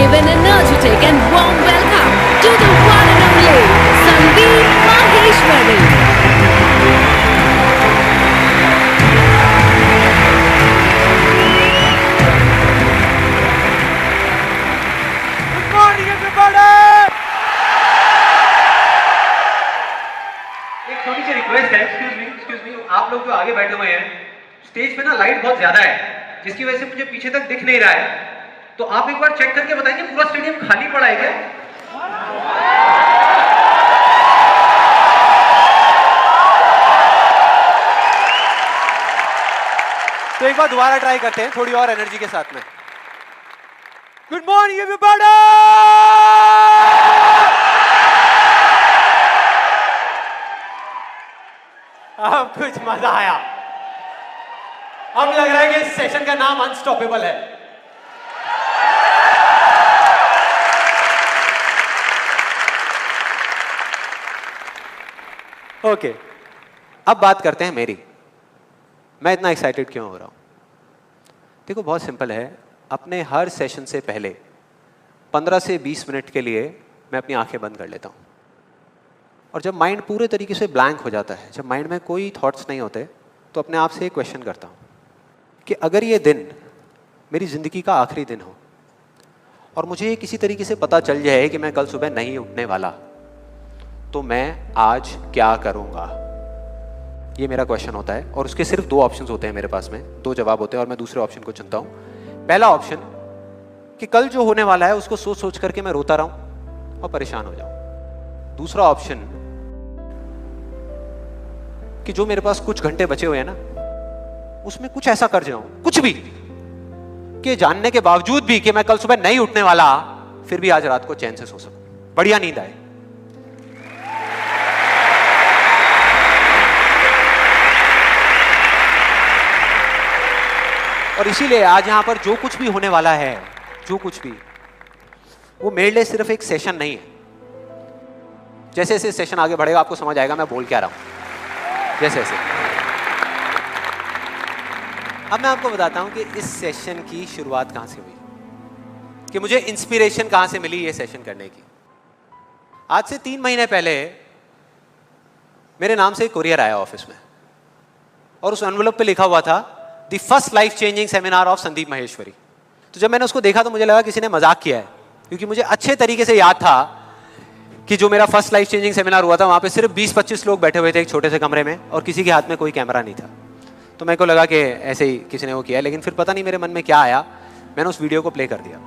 give an energetic and warm welcome to the one and only Sandeep Maheshwari. Good morning, everybody. एक छोटी सी request है, excuse me, आप लोग जो आगे बैठे हुए हैं, स्टेज पे ना लाइट बहुत ज्यादा है, जिसकी वजह से मुझे पीछे तक दिख नहीं रहा है। तो आप एक बार चेक करके बताएंगे पूरा स्टेडियम खाली पड़ा है क्या? तो एक बार दोबारा ट्राई करते हैं थोड़ी और एनर्जी के साथ में। Good morning everybody. अब कुछ मजा आया। अब लग रहा है कि इस सेशन का नाम अनस्टॉपेबल है। ओके, अब बात करते हैं मेरी। मैं इतना एक्साइटेड क्यों हो रहा हूं? देखो, बहुत सिंपल है। अपने हर सेशन से पहले 15 से 20 मिनट के लिए मैं अपनी आंखें बंद कर लेता हूं। और जब माइंड पूरे तरीके से ब्लैंक हो जाता है, जब माइंड में कोई थॉट्स नहीं होते, तो अपने आप से एक क्वेश्चन करता हूं कि अगर ये दिन मेरी ज़िंदगी का आखिरी दिन हो और मुझे किसी तरीके से पता चल जाए कि मैं कल सुबह नहीं उठने वाला, तो मैं आज क्या करूँगा? ये मेरा क्वेश्चन होता है। और उसके सिर्फ दो ऑप्शंस होते हैं मेरे पास में, दो जवाब होते हैं, और मैं दूसरे ऑप्शन को चुनता हूँ। पहला ऑप्शन कि कल जो होने वाला है उसको सोच सोच करके मैं रोता रहूँ और परेशान हो जाऊँ। दूसरा ऑप्शन कि जो मेरे पास कुछ घंटे बचे हुए हैं ना, उसमें कुछ ऐसा कर जाऊं, कुछ भी, कि जानने के बावजूद भी कि मैं कल सुबह नहीं उठने वाला, फिर भी आज रात को चैन से सो सकूं, बढ़िया नींद आए। और इसीलिए आज यहां पर जो कुछ भी होने वाला है, जो कुछ भी, वो मेरे लिए सिर्फ एक सेशन नहीं है। जैसे जैसे सेशन आगे बढ़ेगा आपको समझ आएगा मैं बोल क्या रहा हूं। जैसे जैसे अब मैं आपको बताता हूं कि इस सेशन की शुरुआत कहां से हुई, कि मुझे इंस्पिरेशन कहां से मिली ये सेशन करने की। आज से 3 महीने पहले मेरे नाम से एक कुरियर आया ऑफिस में, और उस एनवेलप पे लिखा हुआ था the first life changing seminar of Sandeep Maheshwari. तो जब मैंने उसको देखा तो मुझे लगा किसी ने मजाक किया है, क्योंकि मुझे अच्छे तरीके से याद था कि जो मेरा फर्स्ट लाइफ चेंजिंग सेमिनार हुआ था वहां पे सिर्फ 20-25 लोग बैठे हुए थे एक छोटे से कमरे में, और किसी के हाथ में कोई कैमरा नहीं था। तो मेरे को लगा कि ऐसे ही किसी ने वो किया, लेकिन फिर पता नहीं मेरे मन में क्या आया, मैंने उस वीडियो को प्ले कर दिया।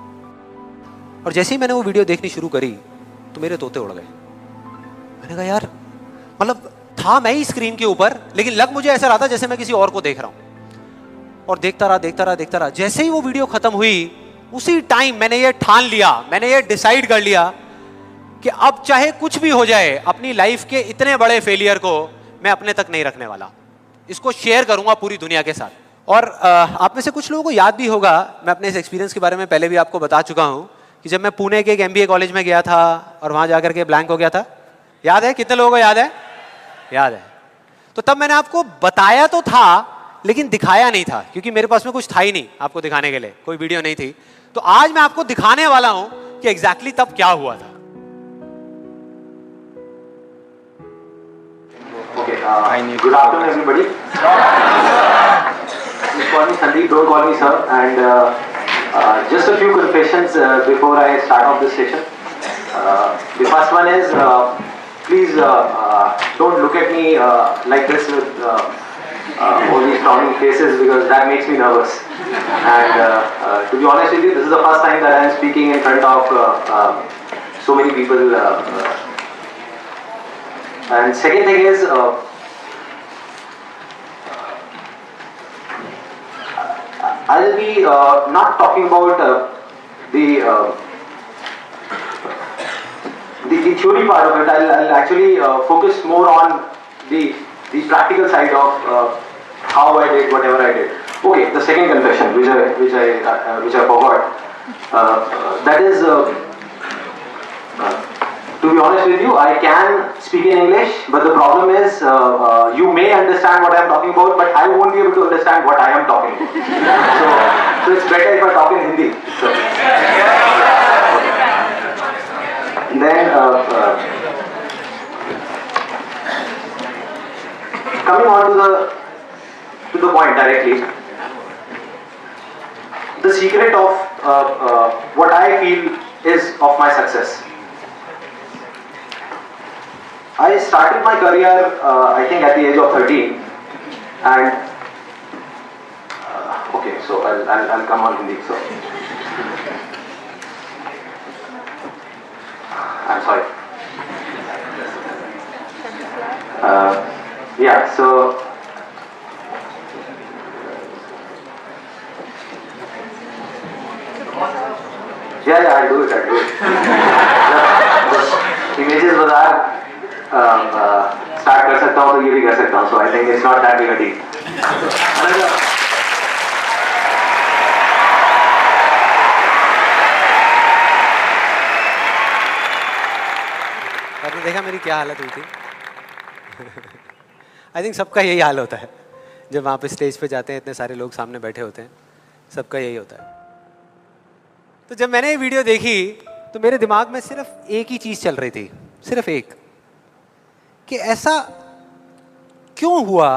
और जैसे ही मैंने वो वीडियो देखनी शुरू करी तो मेरे तोते उड़ गए। मैंने कहा यार, मतलब था मैं ही स्क्रीन के ऊपर, लेकिन लग मुझे ऐसा रहा था जैसे मैं किसी और को देख रहा हूं। और देखता रहा। जैसे ही वो वीडियो खत्म हुई, उसी टाइम मैंने ये ठान लिया, मैंने ये डिसाइड कर लिया कि अब चाहे कुछ भी हो जाए, अपनी लाइफ के इतने बड़े फेलियर को मैं अपने तक नहीं रखने वाला, इसको शेयर करूंगा पूरी दुनिया के साथ। और आप में से कुछ लोगों को याद भी होगा, मैं अपने इस एक्सपीरियंस के बारे में पहले भी आपको बता चुका हूं कि जब मैं पुणे के एक MBA कॉलेज में गया था और वहां जाकर के ब्लैंक हो गया था। याद है? कितने लोगों को याद है? याद है। तो तब मैंने आपको बताया तो था, लेकिन दिखाया नहीं था, क्योंकि मेरे पास में कुछ था ही नहीं आपको दिखाने के लिए, कोई वीडियो नहीं थी। तो आज मैं आपको दिखाने वाला हूं कि एग्जैक्टली तब क्या हुआ था। Good afternoon, everybody. Just call me Sandeep, don't call me sir. And just a few confessions before I start off this session. The first one is, please don't look at me like this with all these frowning faces, because that makes me nervous. And to be honest with you, this is the first time that I am speaking in front of so many people. And second thing is, I'll be not talking about the theory part of it. I'll actually focus more on the practical side of how I did whatever I did. Okay, the second confession, which I forgot, that is. To be honest with you, I can speak in English, but the problem is you may understand what I am talking about, but I won't be able to understand what I am talking about. So it's better if I talk in Hindi. So, Then coming on to the point directly, the secret of what I feel is of my success. I started my career, I think, at the age of 13, and okay, so I'll come on Hindi. So I'm sorry. Yeah, so yeah, I'll do it. Images बाजार start कर सकता हूँ तो ये भी कर सकता हूँ. So I think it's not that big a deal. आपने देखा मेरी क्या हालत हुई थी? आई थिंक सबका यही हाल होता है जब वहाँ पे स्टेज पे जाते हैं, इतने सारे लोग सामने बैठे होते हैं, सबका यही होता है. तो जब मैंने ये वीडियो देखी तो मेरे दिमाग में सिर्फ एक ही चीज़ चल रही थी, सिर्फ एक, कि ऐसा क्यों हुआ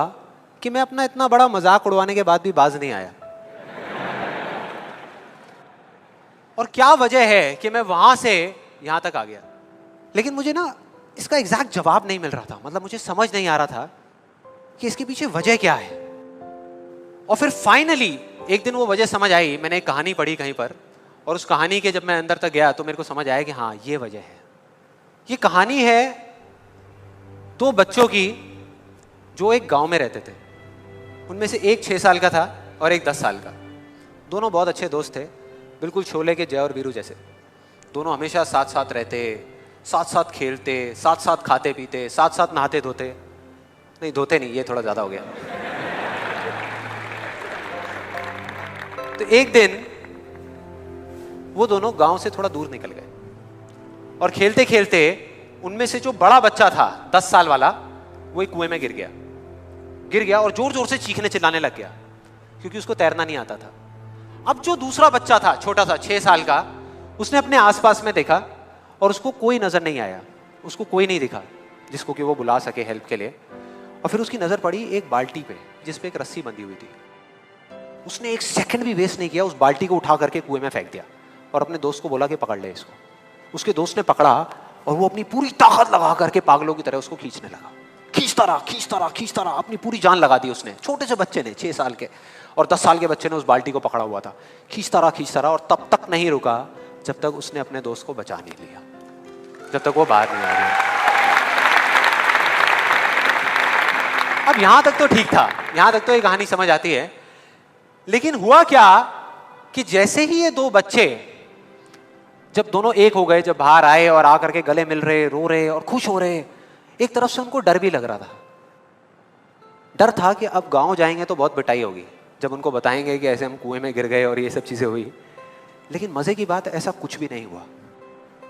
कि मैं अपना इतना बड़ा मजाक उड़वाने के बाद भी बाज नहीं आया, और क्या वजह है कि मैं वहाँ से यहाँ तक आ गया. लेकिन मुझे ना इसका एग्जैक्ट जवाब नहीं मिल रहा था. मतलब मुझे समझ नहीं आ रहा था कि इसके पीछे वजह क्या है. और फिर फाइनली एक दिन वो वजह समझ आई. मैंने एक कहानी पढ़ी कहीं पर, और उस कहानी के जब मैं अंदर तक गया तो मेरे को समझ आया कि हाँ, ये वजह है. ये कहानी है दो बच्चों की जो एक गांव में रहते थे. उनमें से एक 6 साल का था और एक 10 साल का. दोनों बहुत अच्छे दोस्त थे, बिल्कुल शोले के जय और वीरू जैसे. दोनों हमेशा साथ साथ रहते, साथ साथ खेलते, साथ साथ खाते पीते, साथ साथ नहाते धोते. नहीं, धोते नहीं, ये थोड़ा ज्यादा हो गया. तो एक दिन वो दोनों गांव से थोड़ा दूर निकल गए, और खेलते खेलते उनमें से जो बड़ा बच्चा था 10 साल वाला, वो एक कुएं में गिर गया और जोर जोर से चीखने चिल्लाने लग गया, क्योंकि उसको तैरना नहीं आता था. अब जो दूसरा बच्चा था, छोटा सा 6 साल का, उसने अपने आसपास में देखा और उसको कोई नजर नहीं आया, उसको कोई नहीं दिखा जिसको कि वो बुला सके हेल्प के लिए. और फिर उसकी नजर पड़ी एक बाल्टी पे जिस पे एक रस्सी बंधी हुई थी. उसने एक सेकंड भी वेस्ट नहीं किया, उस बाल्टी को उठा करके कुएं में फेंक दिया और अपने दोस्त को बोला कि पकड़ ले इसको. उसके दोस्त ने पकड़ा और वो अपनी पूरी ताकत लगा करके पागलों की तरह उसको खींचने लगा. खींचता रहा, अपनी पूरी जान लगा दी उसने. छोटे से बच्चे ने, 6 साल के और 10 साल के बच्चे ने उस बाल्टी को पकड़ा हुआ था. खींचता रहा और तब तक नहीं रुका जब तक उसने अपने दोस्त को बचा नहीं लिया, जब तक वो बाहर नहीं आ गया. अब यहां तक तो ठीक था, यहां तक तो ये कहानी समझ आती है. लेकिन हुआ क्या कि जैसे ही ये दो बच्चे, जब दोनों एक हो गए, जब बाहर आए और आकर के गले मिल रहे, रो रहे और खुश हो रहे, एक तरफ से उनको डर भी लग रहा था. डर था कि अब गांव जाएंगे तो बहुत पिटाई होगी जब उनको बताएंगे कि ऐसे हम कुएं में गिर गए और ये सब चीजें हुई. लेकिन मजे की बात, ऐसा कुछ भी नहीं हुआ.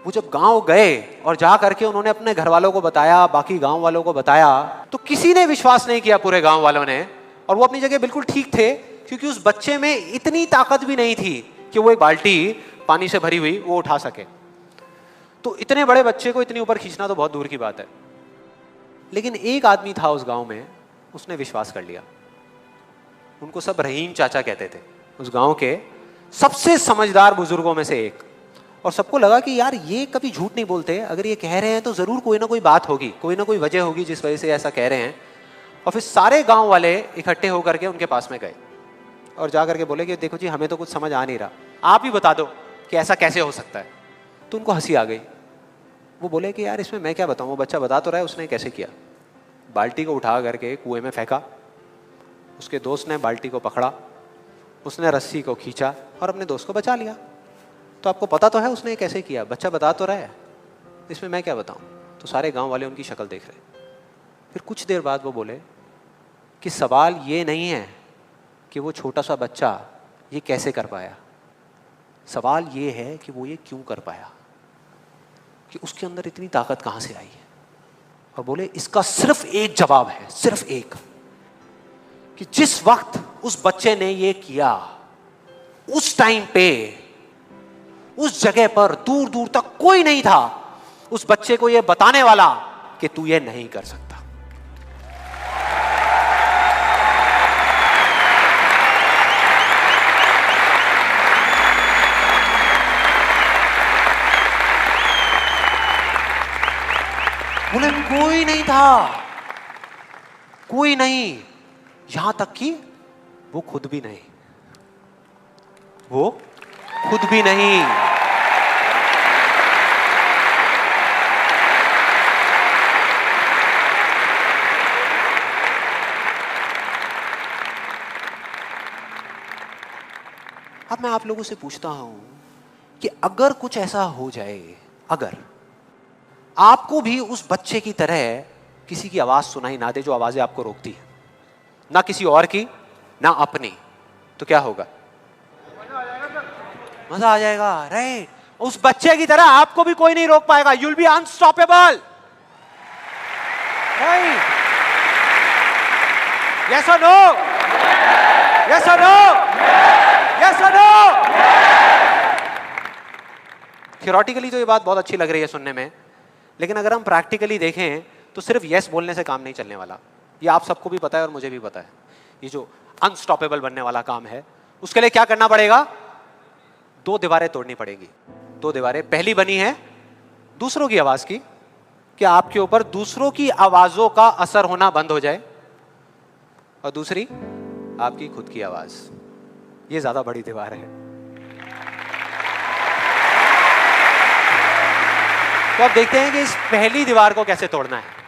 वो जब गांव गए और जा करके उन्होंने अपने घर वालों को बताया, बाकी गांव वालों को बताया, तो किसी ने विश्वास नहीं किया, पूरे गांव वालों ने. और वो अपनी जगह बिल्कुल ठीक थे, क्योंकि उस बच्चे में इतनी ताकत भी नहीं थी कि वो एक बाल्टी पानी से भरी हुई वो उठा सके. तो इतने बड़े बच्चे को इतनी ऊपर खींचना तो बहुत दूर की बात है. लेकिन एक आदमी था उस गांव में, उसने विश्वास कर लिया. उनको सब रहीम चाचा कहते थे, उस गांव के सबसे समझदार बुजुर्गों में से एक. और सबको लगा कि यार ये कभी झूठ नहीं बोलते, अगर ये कह रहे हैं तो जरूर कोई ना कोई बात होगी, कोई ना कोई वजह होगी जिस वजह से ऐसा कह रहे हैं. और फिर सारे गांव वाले इकट्ठे होकर के उनके पास में गए और जा करके बोले कि देखो जी, हमें तो कुछ समझ आ नहीं रहा, आप ही बता दो कि ऐसा कैसे हो सकता है. तो उनको हंसी आ गई. वो बोले कि यार इसमें मैं क्या बताऊं, वो बच्चा बता तो रहा है उसने कैसे किया. बाल्टी को उठा करके कुएं में फेंका, उसके दोस्त ने बाल्टी को पकड़ा, उसने रस्सी को खींचा और अपने दोस्त को बचा लिया. तो आपको पता तो है उसने कैसे किया, बच्चा बता तो रहा है, इसमें मैं क्या बताऊं. तो सारे गांव वाले उनकी शक्ल देख रहे. फिर कुछ देर बाद वो बोले कि सवाल ये नहीं है कि वो छोटा सा बच्चा ये कैसे कर पाया, सवाल ये है कि वो ये क्यों कर पाया, कि उसके अंदर इतनी ताकत कहां से आई है. और बोले इसका सिर्फ एक जवाब है, सिर्फ एक, कि जिस वक्त उस बच्चे ने ये किया, उस टाइम पे उस जगह पर दूर दूर तक कोई नहीं था उस बच्चे को यह बताने वाला कि तू ये नहीं कर सकता। बोले कोई नहीं था, कोई नहीं, यहां तक कि वो खुद भी नहीं, वो खुद भी नहीं। अब मैं आप लोगों से पूछता हूं कि अगर कुछ ऐसा हो जाए, अगर आपको भी उस बच्चे की तरह किसी की आवाज सुनाई ना दे जो आवाजें आपको रोकती है, ना किसी और की ना अपनी, तो क्या होगा? मजा आ जाएगा, राइट? उस बच्चे की तरह आपको भी कोई नहीं रोक पाएगा। You will be unstoppable, right? Yes और नो? यस और नो? यस और नो? थियोरेटिकली तो ये बात बहुत अच्छी लग रही है सुनने में, लेकिन अगर हम प्रैक्टिकली देखें तो सिर्फ यस बोलने से काम नहीं चलने वाला। ये आप सबको भी पता है और मुझे भी पता है। ये जो अनस्टॉपेबल बनने वाला काम है, उसके लिए क्या करना पड़ेगा? 2 दीवारें तोड़नी पड़ेगी। 2 दीवारें, पहली बनी है दूसरों की आवाज की, कि आपके ऊपर दूसरों की आवाजों का असर होना बंद हो जाए, और दूसरी आपकी खुद की आवाज। ये ज्यादा बड़ी दीवार है। तो अब देखते हैं कि इस पहली दीवार को कैसे तोड़ना है।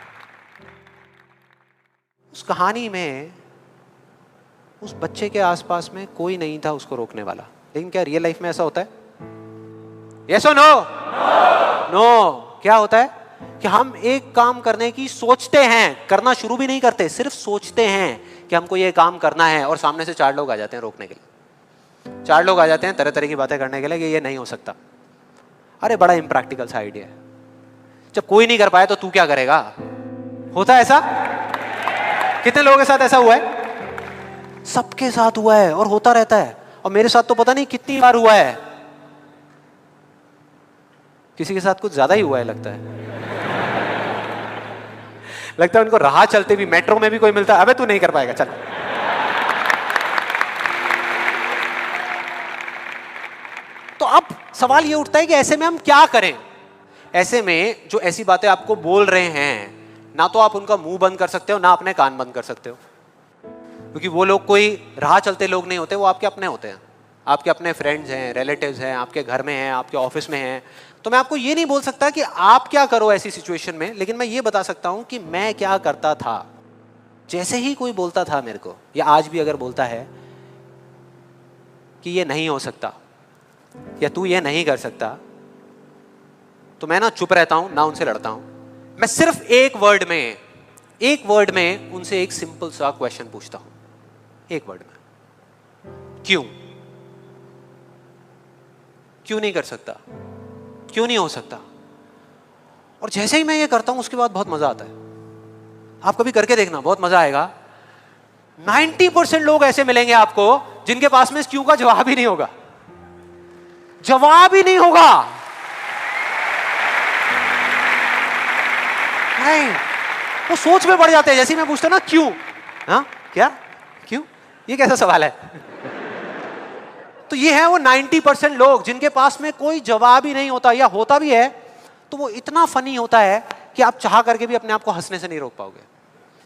उस कहानी में उस बच्चे के आसपास में कोई नहीं था उसको रोकने वाला, लेकिन क्या रियल लाइफ में ऐसा होता है? यस और नो? नो। क्या होता है कि हम एक काम करने की सोचते हैं, करना शुरू भी नहीं करते, सिर्फ सोचते हैं कि हमको ये काम करना है, और सामने से 4 लोग आ जाते हैं रोकने के लिए। 4 लोग आ जाते हैं तरह तरह की बातें करने के लिए कि ये नहीं हो सकता। अरे बड़ा इम्प्रैक्टिकल सा आइडिया है। जब कोई नहीं कर पाया तो तू क्या करेगा? होता है ऐसा? कितने लोगों के साथ ऐसा हुआ है? सबके साथ हुआ है और होता रहता है। और मेरे साथ तो पता नहीं कितनी बार हुआ है। किसी के साथ कुछ ज्यादा ही हुआ है लगता है। लगता है उनको राह चलते भी, मेट्रो में भी कोई मिलता है, अबे तू नहीं कर पाएगा, चल। तो अब सवाल ये उठता है कि ऐसे में हम क्या करें? ऐसे में जो ऐसी बातें आपको बोल रहे हैं, ना तो आप उनका मुंह बंद कर सकते हो, ना अपने कान बंद कर सकते हो, क्योंकि वो लोग कोई राह चलते लोग नहीं होते, वो आपके अपने होते हैं। आपके अपने फ्रेंड्स हैं, रिलेटिव्स हैं, आपके घर में हैं, आपके ऑफिस में हैं। तो मैं आपको ये नहीं बोल सकता कि आप क्या करो ऐसी सिचुएशन में, लेकिन मैं ये बता सकता हूं कि मैं क्या करता था। जैसे ही कोई बोलता था मेरे को, या आज भी अगर बोलता है कि ये नहीं हो सकता या तू ये नहीं कर सकता, तो मैं ना चुप रहता हूं, ना उनसे लड़ता हूं। मैं सिर्फ एक वर्ड में उनसे एक सिंपल सा क्वेश्चन पूछता हूं, एक वर्ड में। क्यों नहीं कर सकता? क्यों नहीं हो सकता? और जैसे ही मैं ये करता हूं उसके बाद बहुत मजा आता है। आप कभी करके देखना, बहुत मजा आएगा। 90% लोग ऐसे मिलेंगे आपको जिनके पास में इस क्यों का जवाब ही नहीं होगा। जवाब ही नहीं होगा। नहीं, वो सोच में पड़ जाते हैं। जैसे मैं पूछता ना क्यों, हाँ क्या, क्यों, ये कैसा सवाल है? तो ये है वो 90% लोग जिनके पास में कोई जवाब ही नहीं होता, या होता भी है तो वो इतना फनी होता है कि आप चाह करके भी अपने आप को हंसने से नहीं रोक पाओगे।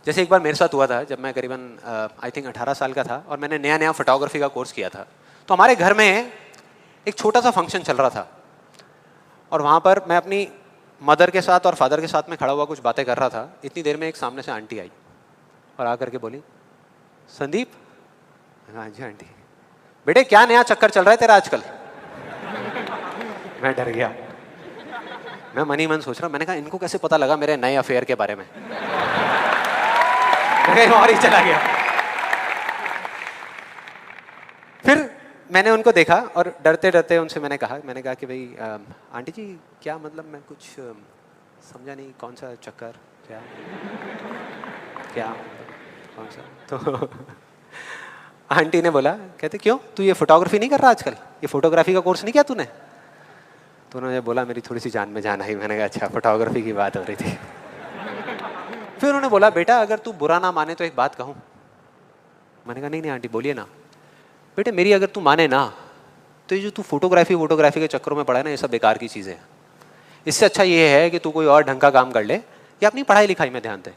जैसे एक बार मेरे साथ हुआ था, जब मैं करीबन आई थिंक 18 साल का था और मैंने नया फोटोग्राफी का कोर्स किया था। तो हमारे घर में एक छोटा सा फंक्शन चल रहा था, और वहाँ पर मैं अपनी मदर के साथ और फादर के साथ में खड़ा हुआ कुछ बातें कर रहा था। इतनी देर में एक सामने से आंटी आई और आकर के बोली, संदीप। हाँ जी आंटी। बेटे क्या नया चक्कर चल रहा है तेरा आजकल? मैं डर गया। मैं मन ही मन सोच रहा, मैंने कहा इनको कैसे पता लगा मेरे नए अफेयर के बारे में? मैं और ही चला गया। फिर मैंने उनको देखा और डरते डरते उनसे मैंने कहा कि भाई आंटी जी क्या मतलब, मैं कुछ समझा नहीं, कौन सा चक्कर, क्या कौन सा? तो आंटी ने बोला, कहते क्यों तू ये फोटोग्राफी नहीं कर रहा आजकल? ये फोटोग्राफी का कोर्स नहीं किया तूने? तो उन्होंने बोला, मेरी थोड़ी सी जान में जान आई। मैंने कहा अच्छा, फोटोग्राफी की बात हो रही थी। फिर उन्होंने बोला, बेटा अगर तू बुरा ना माने तो एक बात कहूँ। मैंने कहा नहीं नहीं आंटी बोलिए ना। बेटे मेरी अगर तू माने ना, तो ये जो तू फोटोग्राफी के चक्करों में पड़ा है ना, ये सब बेकार की चीज़ें हैं। इससे अच्छा ये है कि तू कोई और ढंग का काम कर ले या अपनी पढ़ाई लिखाई में ध्यान दे।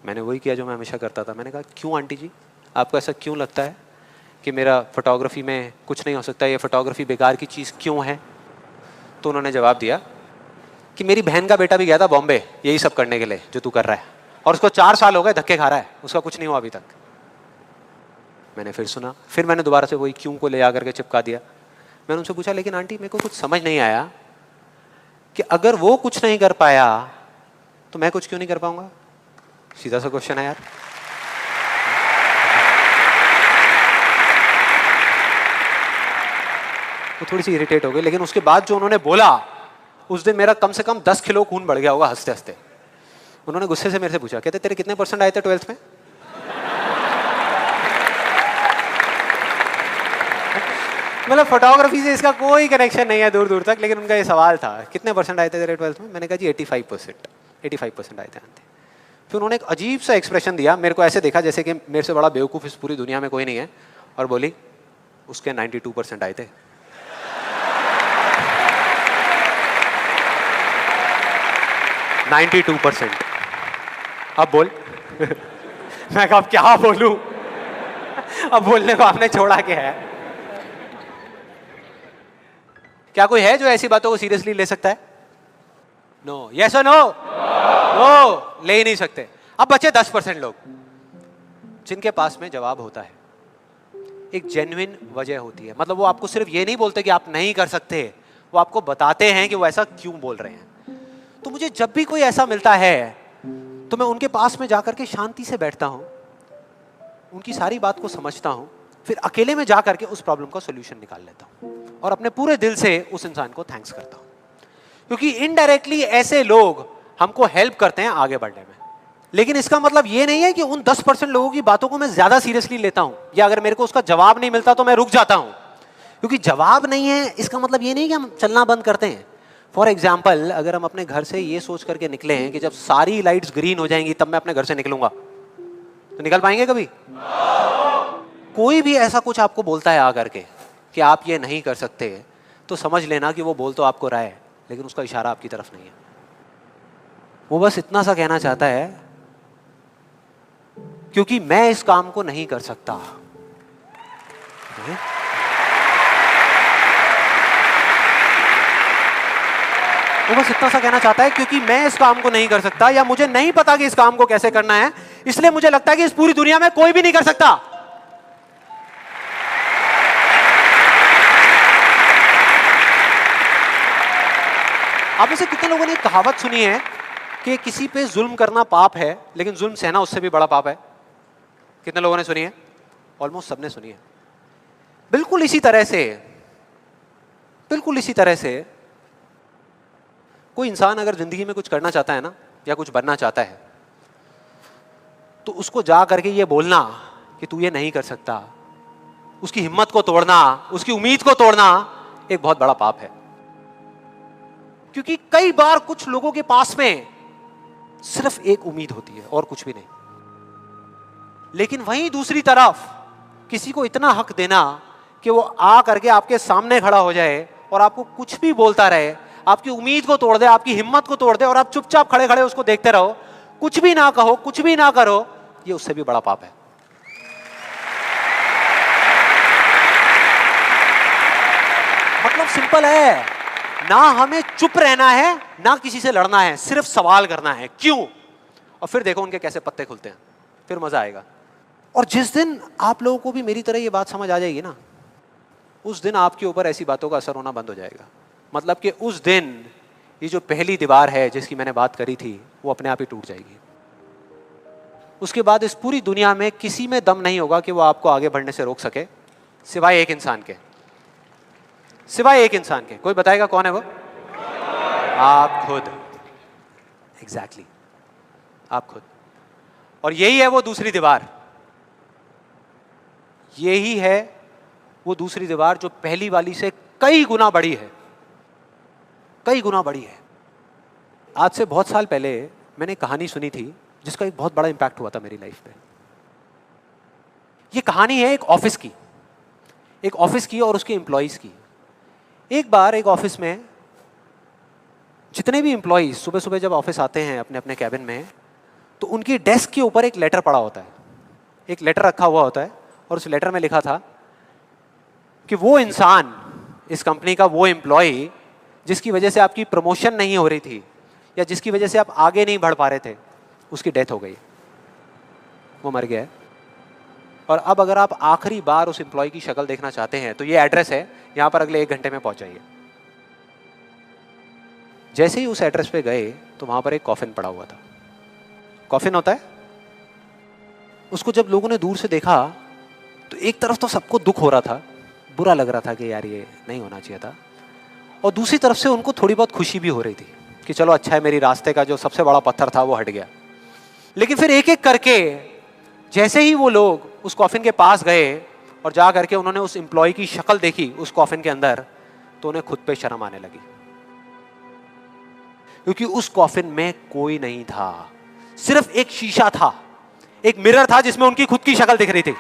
मैंने वही किया जो मैं हमेशा करता था। मैंने कहा क्यों आंटी जी, आपको ऐसा क्यों लगता है कि मेरा फोटोग्राफी में कुछ नहीं हो सकता, ये फोटोग्राफी बेकार की चीज़ क्यों है? तो उन्होंने जवाब दिया कि मेरी बहन का बेटा भी गया था बॉम्बे यही सब करने के लिए जो तू कर रहा है, और उसको 4 साल हो गए धक्के खा रहा है, उसका कुछ नहीं हुआ अभी तक। मैंने फिर सुना, फिर मैंने दोबारा से वही क्यों को ले आकर के चिपका दिया। मैंने उनसे पूछा, लेकिन आंटी मेरे को कुछ समझ नहीं आया कि अगर वो कुछ नहीं कर पाया तो मैं कुछ क्यों नहीं कर पाऊंगा? सीधा सा क्वेश्चन है यार। वो थोड़ी सी इरिटेट हो गई, लेकिन उसके बाद जो उन्होंने बोला, उस दिन मेरा कम से कम 10 किलो खून बढ़ गया होगा हंसते हंसते। उन्होंने गुस्से से मेरे से पूछा, कहते तेरे कितने % आए थे 12th में? मतलब फोटोग्राफी से इसका कोई कनेक्शन नहीं है दूर दूर तक, लेकिन उनका ये सवाल था कितने % आए थे तेरे 12th में? मैंने कहा जी 85% आए थे आंटी। फिर उन्होंने एक अजीब सा एक्सप्रेशन दिया, मेरे को ऐसे देखा जैसे कि मेरे से बड़ा बेवकूफ़ इस पूरी दुनिया में कोई नहीं है, और बोली उसके 92% आए थे। अब बोल। मैं कहा अब क्या बोलूं? अब बोलने को आपने छोड़ा क्या है? क्या कोई है जो ऐसी बातों को सीरियसली ले सकता है? नो। यस और नो? नो, ले ही नहीं सकते। अब बचे 10% लोग जिनके पास में जवाब होता है, एक जेन्युइन वजह होती है। मतलब वो आपको सिर्फ ये नहीं बोलते कि आप नहीं कर सकते, वो आपको बताते हैं कि वो ऐसा क्यों बोल रहे हैं। तो मुझे जब भी कोई ऐसा मिलता है तो मैं उनके पास में जाकर के शांति से बैठता हूं, उनकी सारी बात को समझता हूं, फिर अकेले में जाकर के उस प्रॉब्लम का सॉल्यूशन निकाल लेता हूं और अपने पूरे दिल से उस इंसान को थैंक्स करता हूं, क्योंकि इनडायरेक्टली ऐसे लोग हमको हेल्प करते हैं आगे बढ़ने में। लेकिन इसका मतलब ये नहीं है कि उन 10% लोगों की बातों को मैं ज्यादा सीरियसली लेता हूं, या अगर मेरे को उसका जवाब नहीं मिलता तो मैं रुक जाता हूं। क्योंकि जवाब नहीं है इसका मतलब ये नहीं कि हम चलना बंद करते हैं। फॉर एग्जाम्पल, अगर हम अपने घर से ये सोच करके निकले हैं कि जब सारी लाइट्स ग्रीन हो जाएंगी तब मैं अपने घर से निकलूंगा, तो निकल पाएंगे कभी? कोई भी ऐसा कुछ आपको बोलता है आकर के कि आप ये नहीं कर सकते, तो समझ लेना कि वो बोल तो आपको रहा है, लेकिन उसका इशारा आपकी तरफ नहीं है। वो बस इतना सा कहना चाहता है क्योंकि मैं इस काम को नहीं कर सकता। वो बस इतना सा कहना चाहता है क्योंकि मैं इस काम को नहीं कर सकता, या मुझे नहीं पता कि इस काम को कैसे करना है, इसलिए मुझे लगता है कि इस पूरी दुनिया में कोई भी नहीं कर सकता। आप में से कितने लोगों ने कहावत सुनी है कि किसी पे जुल्म करना पाप है, लेकिन जुल्म सहना उससे भी बड़ा पाप है? कितने लोगों ने सुनी है? ऑलमोस्ट सबने सुनी है। बिल्कुल इसी तरह से कोई इंसान अगर जिंदगी में कुछ करना चाहता है ना, या कुछ बनना चाहता है, तो उसको जा करके ये बोलना कि तू ये नहीं कर सकता, उसकी हिम्मत को तोड़ना, उसकी उम्मीद को तोड़ना एक बहुत बड़ा पाप है। क्योंकि कई बार कुछ लोगों के पास में सिर्फ एक उम्मीद होती है और कुछ भी नहीं, लेकिन वहीं दूसरी तरफ किसी को इतना हक देना कि वो आ करके आपके सामने खड़ा हो जाए और आपको कुछ भी बोलता रहे, आपकी उम्मीद को तोड़ दे, आपकी हिम्मत को तोड़ दे, और आप चुपचाप खड़े खड़े उसको देखते रहो, कुछ भी ना कहो, कुछ भी ना करो, ये उससे भी बड़ा पाप है। मतलब सिंपल है, ना हमें चुप रहना है, ना किसी से लड़ना है, सिर्फ सवाल करना है क्यों, और फिर देखो उनके कैसे पत्ते खुलते हैं, फिर मजा आएगा। और जिस दिन आप लोगों को भी मेरी तरह ये बात समझ आ जाएगी ना, उस दिन आपके ऊपर ऐसी बातों का असर होना बंद हो जाएगा। मतलब कि उस दिन ये जो पहली दीवार है जिसकी मैंने बात करी थी, वो अपने आप ही टूट जाएगी। उसके बाद इस पूरी दुनिया में किसी में दम नहीं होगा कि वो आपको आगे बढ़ने से रोक सके, सिवाय एक इंसान के। सिवाय एक इंसान के। कोई बताएगा कौन है वो? आप खुद। एग्जैक्टली, आप खुद। और यही है वो दूसरी दीवार, यही है वो दूसरी दीवार जो पहली वाली से कई गुना बड़ी है। कई गुना बड़ी है। आज से बहुत साल पहले मैंने एक कहानी सुनी थी जिसका एक बहुत बड़ा इंपैक्ट हुआ था मेरी लाइफ पे। ये कहानी है एक ऑफिस की और उसके एम्प्लॉइज की। एक बार एक ऑफिस में जितने भी एम्प्लॉइज सुबह सुबह जब ऑफिस आते हैं अपने अपने कैबिन में, तो उनकी डेस्क के ऊपर एक लेटर पड़ा होता है, एक लेटर रखा हुआ होता है, और उस लेटर में लिखा था कि वो इंसान, इस कंपनी का वो एम्प्लॉय जिसकी वजह से आपकी प्रमोशन नहीं हो रही थी या जिसकी वजह से आप आगे नहीं बढ़ पा रहे थे, उसकी डेथ हो गई, वो मर गया है। और अब अगर आप आखिरी बार उस एम्प्लॉय की शक्ल देखना चाहते हैं तो ये एड्रेस है, यहां पर अगले 1 घंटे में पहुंच जाइए। जैसे ही उस एड्रेस पे गए तो वहां पर एक कॉफिन पड़ा हुआ था। कॉफिन होता है, उसको जब लोगों ने दूर से देखा तो एक तरफ तो सबको दुख हो रहा था, बुरा लग रहा था कि यार ये नहीं होना चाहिए था, और दूसरी तरफ से उनको थोड़ी बहुत खुशी भी हो रही थी कि चलो अच्छा है, मेरी रास्ते का जो सबसे बड़ा पत्थर था वो हट गया। लेकिन फिर एक एक करके जैसे ही वो लोग उस कॉफिन के पास गए और जा करके उन्होंने उस एम्प्लॉय की शक्ल देखी उस कॉफिन के अंदर, तो उन्हें खुद पे शर्म आने लगी, क्योंकि उस कॉफिन में कोई नहीं था, सिर्फ एक शीशा था, एक मिरर था जिसमें उनकी खुद की शक्ल दिख रही थी।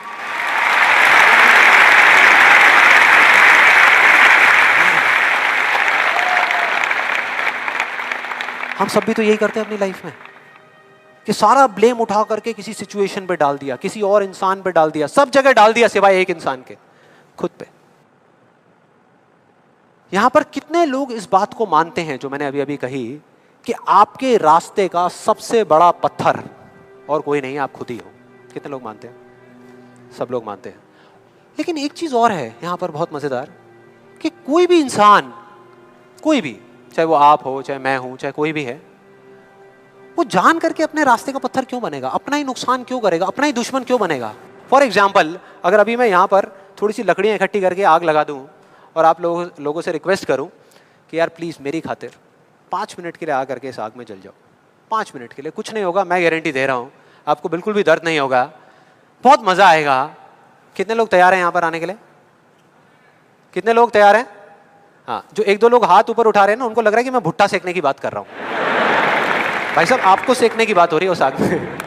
हम सब भी तो यही करते हैं अपनी लाइफ में कि सारा ब्लेम उठा करके किसी सिचुएशन पे डाल दिया, किसी और इंसान पे डाल दिया, सब जगह डाल दिया सिवाय एक इंसान के, खुद पे। यहां पर कितने लोग इस बात को मानते हैं जो मैंने अभी अभी कही कि आपके रास्ते का सबसे बड़ा पत्थर और कोई नहीं, आप खुद ही हो? कितने लोग मानते हैं? सब लोग मानते हैं। लेकिन एक चीज और है यहां पर बहुत मजेदार, कि कोई भी इंसान, कोई भी, चाहे वो आप हो, चाहे मैं हूं, चाहे कोई भी है, वो जान करके अपने रास्ते का पत्थर क्यों बनेगा? अपना ही नुकसान क्यों करेगा? अपना ही दुश्मन क्यों बनेगा? फॉर एग्जाम्पल, अगर अभी मैं यहाँ पर थोड़ी सी लकड़ियाँ इकट्ठी करके आग लगा दूँ और आप लोगों से रिक्वेस्ट करूँ कि यार प्लीज़ मेरी खातिर 5 मिनट के लिए आ करके इस आग में जल जाओ, 5 मिनट के लिए, कुछ नहीं होगा, मैं गारंटी दे रहा हूँ, आपको बिल्कुल भी दर्द नहीं होगा, बहुत मज़ा आएगा। कितने लोग तैयार हैं यहाँ पर आने के लिए? कितने लोग तैयार हैं? हाँ, जो 1-2 लोग हाथ ऊपर उठा रहे हैं ना, उनको लग रहा है कि मैं भुट्टा सेकने की बात कर रहा हूँ। भाई साहब, आपको सेकने की बात हो रही है उस आग में।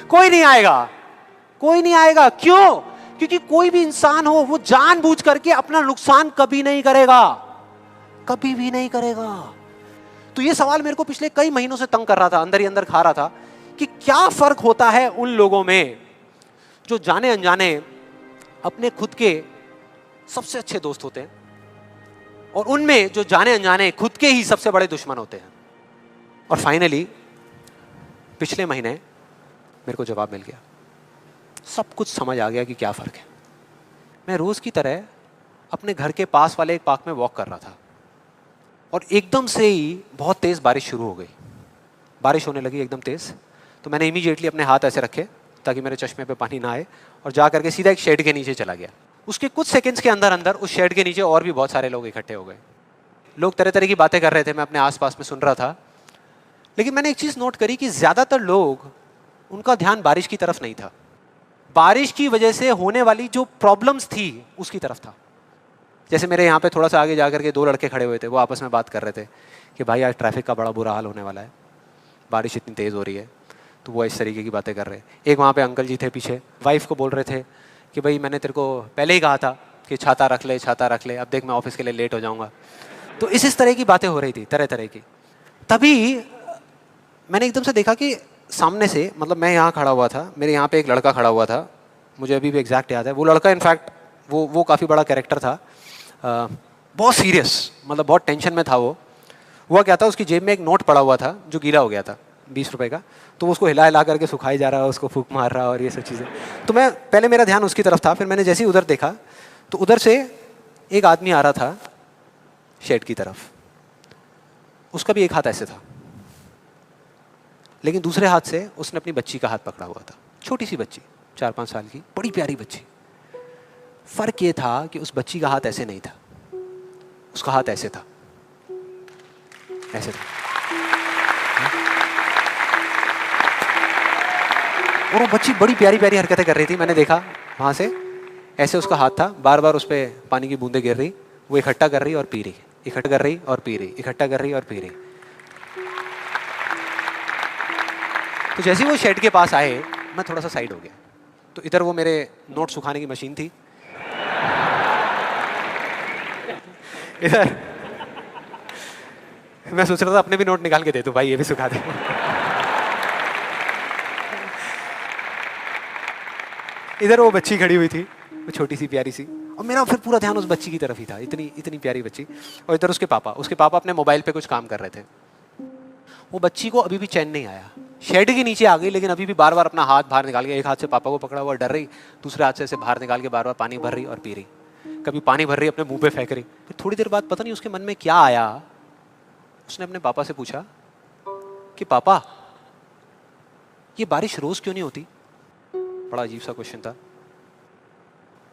कोई नहीं आएगा, कोई नहीं आएगा। क्यों? क्योंकि कोई भी इंसान हो वो जानबूझ करके अपना नुकसान कभी नहीं करेगा, कभी भी नहीं करेगा। तो ये सवाल मेरे को पिछले कई महीनों से तंग कर रहा था, अंदर ही अंदर खा रहा था कि क्या फर्क होता है उन लोगों में जो जाने अनजाने अपने खुद के सबसे अच्छे दोस्त होते हैं और उनमें जो जाने अनजाने खुद के ही सबसे बड़े दुश्मन होते हैं। और फाइनली पिछले महीने मेरे को जवाब मिल गया, सब कुछ समझ आ गया कि क्या फ़र्क है। मैं रोज़ की तरह अपने घर के पास वाले एक पार्क में वॉक कर रहा था और एकदम से ही बहुत तेज़ बारिश शुरू हो गई, बारिश होने लगी एकदम तेज़। तो मैंने इमीडिएटली अपने हाथ ऐसे रखे ताकि मेरे चश्मे पे पानी ना आए और जा करके सीधा एक शेड के नीचे चला गया। उसके कुछ सेकंड्स के अंदर अंदर उस शेड के नीचे और भी बहुत सारे लोग इकट्ठे हो गए। लोग तरह तरह की बातें कर रहे थे, मैं अपने आसपास में सुन रहा था। लेकिन मैंने एक चीज़ नोट करी कि ज़्यादातर लोग, उनका ध्यान बारिश की तरफ नहीं था, बारिश की वजह से होने वाली जो प्रॉब्लम्स थी उसकी तरफ था। जैसे मेरे यहाँ पे थोड़ा सा आगे जा करके 2 लड़के खड़े हुए थे, वो आपस में बात कर रहे थे कि भाई आज ट्रैफिक का बड़ा बुरा हाल होने वाला है, बारिश इतनी तेज़ हो रही है। तो वो इस तरीके की बातें कर रहे। एक वहाँ पे अंकल जी थे पीछे, वाइफ को बोल रहे थे कि भाई मैंने तेरे को पहले ही कहा था कि छाता रख ले, छाता रख ले, अब देख मैं ऑफिस के लिए लेट हो जाऊँगा। तो इस तरह की बातें हो रही थी, तरह तरह की। तभी मैंने एकदम से देखा कि सामने से, मतलब मैं यहाँ खड़ा हुआ था, मेरे यहाँ पे एक लड़का खड़ा हुआ था, मुझे अभी भी एग्जैक्ट याद है। वो लड़का इनफैक्ट वो काफ़ी बड़ा कैरेक्टर था, बहुत सीरियस, मतलब बहुत टेंशन में था वो। हुआ क्या था, उसकी जेब में एक नोट पड़ा हुआ था जो गीला हो गया था, 20 रुपए का। तो वो उसको हिला हिला करके सुखाई जा रहा है, उसको फूंक मार रहा है और ये सब चीज़ें। तो मैं पहले, मेरा ध्यान उसकी तरफ था, फिर मैंने जैसे ही उधर देखा तो उधर से एक आदमी आ रहा था शेड की तरफ। उसका भी एक हाथ ऐसे था, लेकिन दूसरे हाथ से उसने अपनी बच्ची का हाथ पकड़ा हुआ था, छोटी सी बच्ची, 4-5 साल की, बड़ी प्यारी बच्ची। फर्क ये था कि उस बच्ची का हाथ ऐसे नहीं था, उसका हाथ ऐसे था, ऐसे था। और वो बच्ची बड़ी प्यारी प्यारी हरकतें कर रही थी। मैंने देखा वहाँ से, ऐसे उसका हाथ था, बार बार उस पर पानी की बूंदें गिर रही, वो इकट्ठा कर रही और पी रही। इकट्ठा कर रही और पी रही, इकट्ठा कर रही और पी रही। तो जैसे ही वो शेड के पास आए, मैं थोड़ा सा साइड हो गया। तो इधर वो मेरे नोट सुखाने की मशीन थी, इधर मैं सोच रहा था अपने भी नोट निकाल के दे दूं भाई, ये भी सुखा दे। इधर वो बच्ची खड़ी हुई थी, वो छोटी सी प्यारी सी, और मेरा फिर पूरा ध्यान उस बच्ची की तरफ ही था, इतनी इतनी प्यारी बच्ची। और इधर उसके पापा अपने मोबाइल पे कुछ काम कर रहे थे। वो बच्ची को अभी भी चैन नहीं आया, शेड के नीचे आ गई, लेकिन अभी भी बार बार अपना हाथ बाहर निकाल के, एक हाथ से पापा को पकड़ा हुआ डर रही, दूसरे हाथ से ऐसे बाहर निकाल के बार बार पानी भर रही और पी रही। कभी पानी भर रही अपने मुंह पे फेंक रही। फिर थोड़ी देर बाद पता नहीं उसके मन में क्या आया, उसने अपने पापा से पूछा कि पापा ये बारिश रोज क्यों नहीं होती? बड़ा अजीब सा क्वेश्चन था।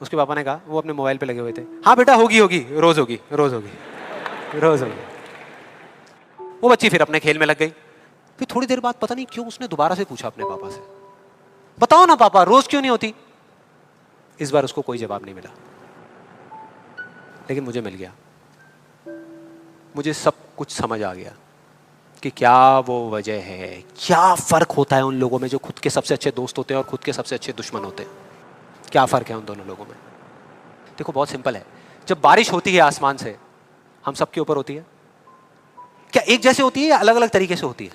उसके पापा ने कहा, वो अपने मोबाइल पे लगे हुए थे, हाँ बेटा होगी होगी, रोज होगी, रोज होगी, रोज होगी। वो बच्ची फिर अपने खेल में लग गई। फिर थोड़ी देर बाद पता नहीं क्यों उसने दोबारा से पूछा अपने पापा से, बताओ ना पापा रोज क्यों नहीं होती? इस बार उसको कोई जवाब नहीं मिला, लेकिन मुझे मिल गया। मुझे सब कुछ समझ आ गया कि क्या वो वजह है, क्या फर्क होता है उन लोगों में जो खुद के सबसे अच्छे दोस्त होते हैं और खुद के सबसे अच्छे दुश्मन होते हैं। क्या फर्क है उन दोनों लोगों में? देखो बहुत सिंपल है। जब बारिश होती है आसमान से, हम सबके ऊपर होती है, क्या एक जैसे होती है या अलग अलग तरीके से होती है?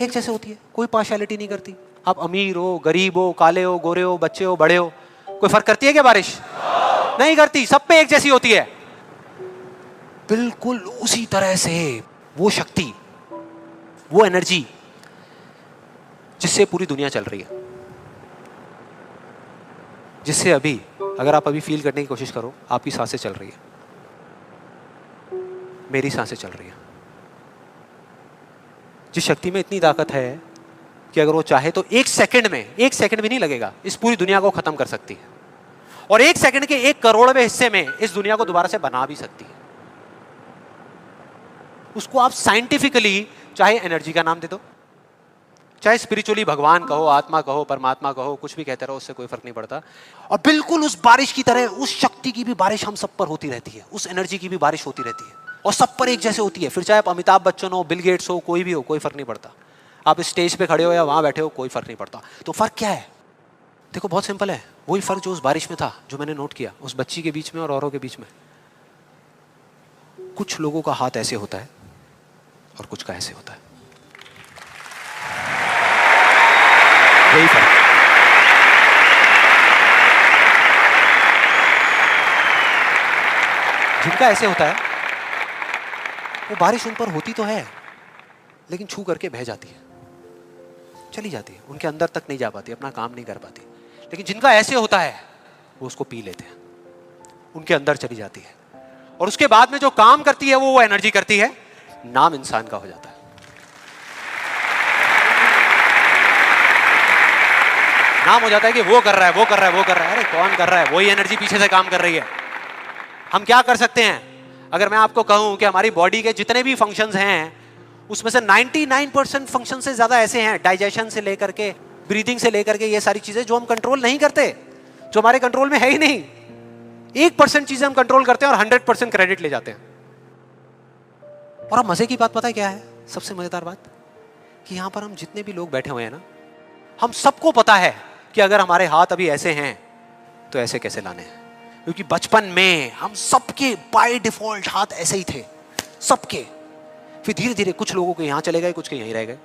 एक जैसे होती है, कोई पार्शियलिटी नहीं करती। आप अमीर हो, गरीब हो, काले हो, गोरे हो, बच्चे हो, बड़े हो, कोई फर्क करती है क्या बारिश? नहीं करती, सब पे एक जैसी होती है। बिल्कुल उसी तरह से वो शक्ति, वो एनर्जी जिससे पूरी दुनिया चल रही है, जिससे अभी अगर आप अभी फील करने की कोशिश करो, आपकी सांसें चल रही है, मेरी सांसें चल रही है। जिस शक्ति में इतनी ताकत है कि अगर वो चाहे तो एक सेकंड भी नहीं लगेगा, इस पूरी दुनिया को खत्म कर सकती है, और एक सेकंड के 1 करोड़वें हिस्से में इस दुनिया को दोबारा से बना भी सकती है। उसको आप साइंटिफिकली चाहे एनर्जी का नाम दे दो, चाहे स्पिरिचुअली भगवान कहो, आत्मा कहो, परमात्मा कहो, कुछ भी कहते रहो, उससे कोई फर्क नहीं पड़ता। और बिल्कुल उस बारिश की तरह उस शक्ति की भी बारिश हम सब पर होती रहती है, उस एनर्जी की भी बारिश होती रहती है, और सब पर एक जैसे होती है। फिर चाहे आप अमिताभ बच्चन हो, बिल गेट्स हो, कोई भी हो, कोई फर्क नहीं पड़ता। आप इस स्टेज पे खड़े हो या वहां बैठे हो, कोई फर्क नहीं पड़ता। तो फर्क क्या है? देखो बहुत सिंपल है, वही फर्क जो उस बारिश में था, जो मैंने नोट किया उस बच्ची के बीच में और औरों के बीच में। कुछ लोगों का हाथ ऐसे होता है और कुछ का ऐसे होता है, यही फर्क। जिनका ऐसे होता है वो बारिश उन पर होती तो है, लेकिन छू करके बह जाती है, चली जाती है, उनके अंदर तक नहीं जा पाती, अपना काम नहीं कर पाती। लेकिन जिनका ऐसे होता है वो उसको पी लेते हैं, उनके अंदर चली जाती है, और उसके बाद में जो काम करती है वो एनर्जी करती है, नाम इंसान का हो जाता है। नाम हो जाता है कि वो कर रहा है, वो कर रहा है, वो कर रहा है। अरे कौन कर रहा है? वही एनर्जी पीछे से काम कर रही है। हम क्या कर सकते हैं? अगर मैं आपको कहूं कि हमारी बॉडी के जितने भी फंक्शंस हैं उसमें से 99% फंक्शन से ज्यादा ऐसे हैं, डाइजेशन से लेकर के, ब्रीदिंग से लेकर के, ये सारी चीजें जो हम कंट्रोल नहीं करते, जो हमारे कंट्रोल में है ही नहीं। 1% चीजें हम कंट्रोल करते हैं और 100% क्रेडिट ले जाते हैं। और अब मजे की बात पता है क्या है? सबसे मजेदार बात कि यहां पर हम जितने भी लोग बैठे हुए हैं ना, हम सबको पता है कि अगर हमारे हाथ अभी ऐसे हैं तो ऐसे कैसे लाने हैं, क्योंकि बचपन में हम सबके बाय डिफॉल्ट हाथ ऐसे ही थे, सबके। फिर धीरे धीरे कुछ लोगों के यहां चले गए, कुछ के यहीं रह गए।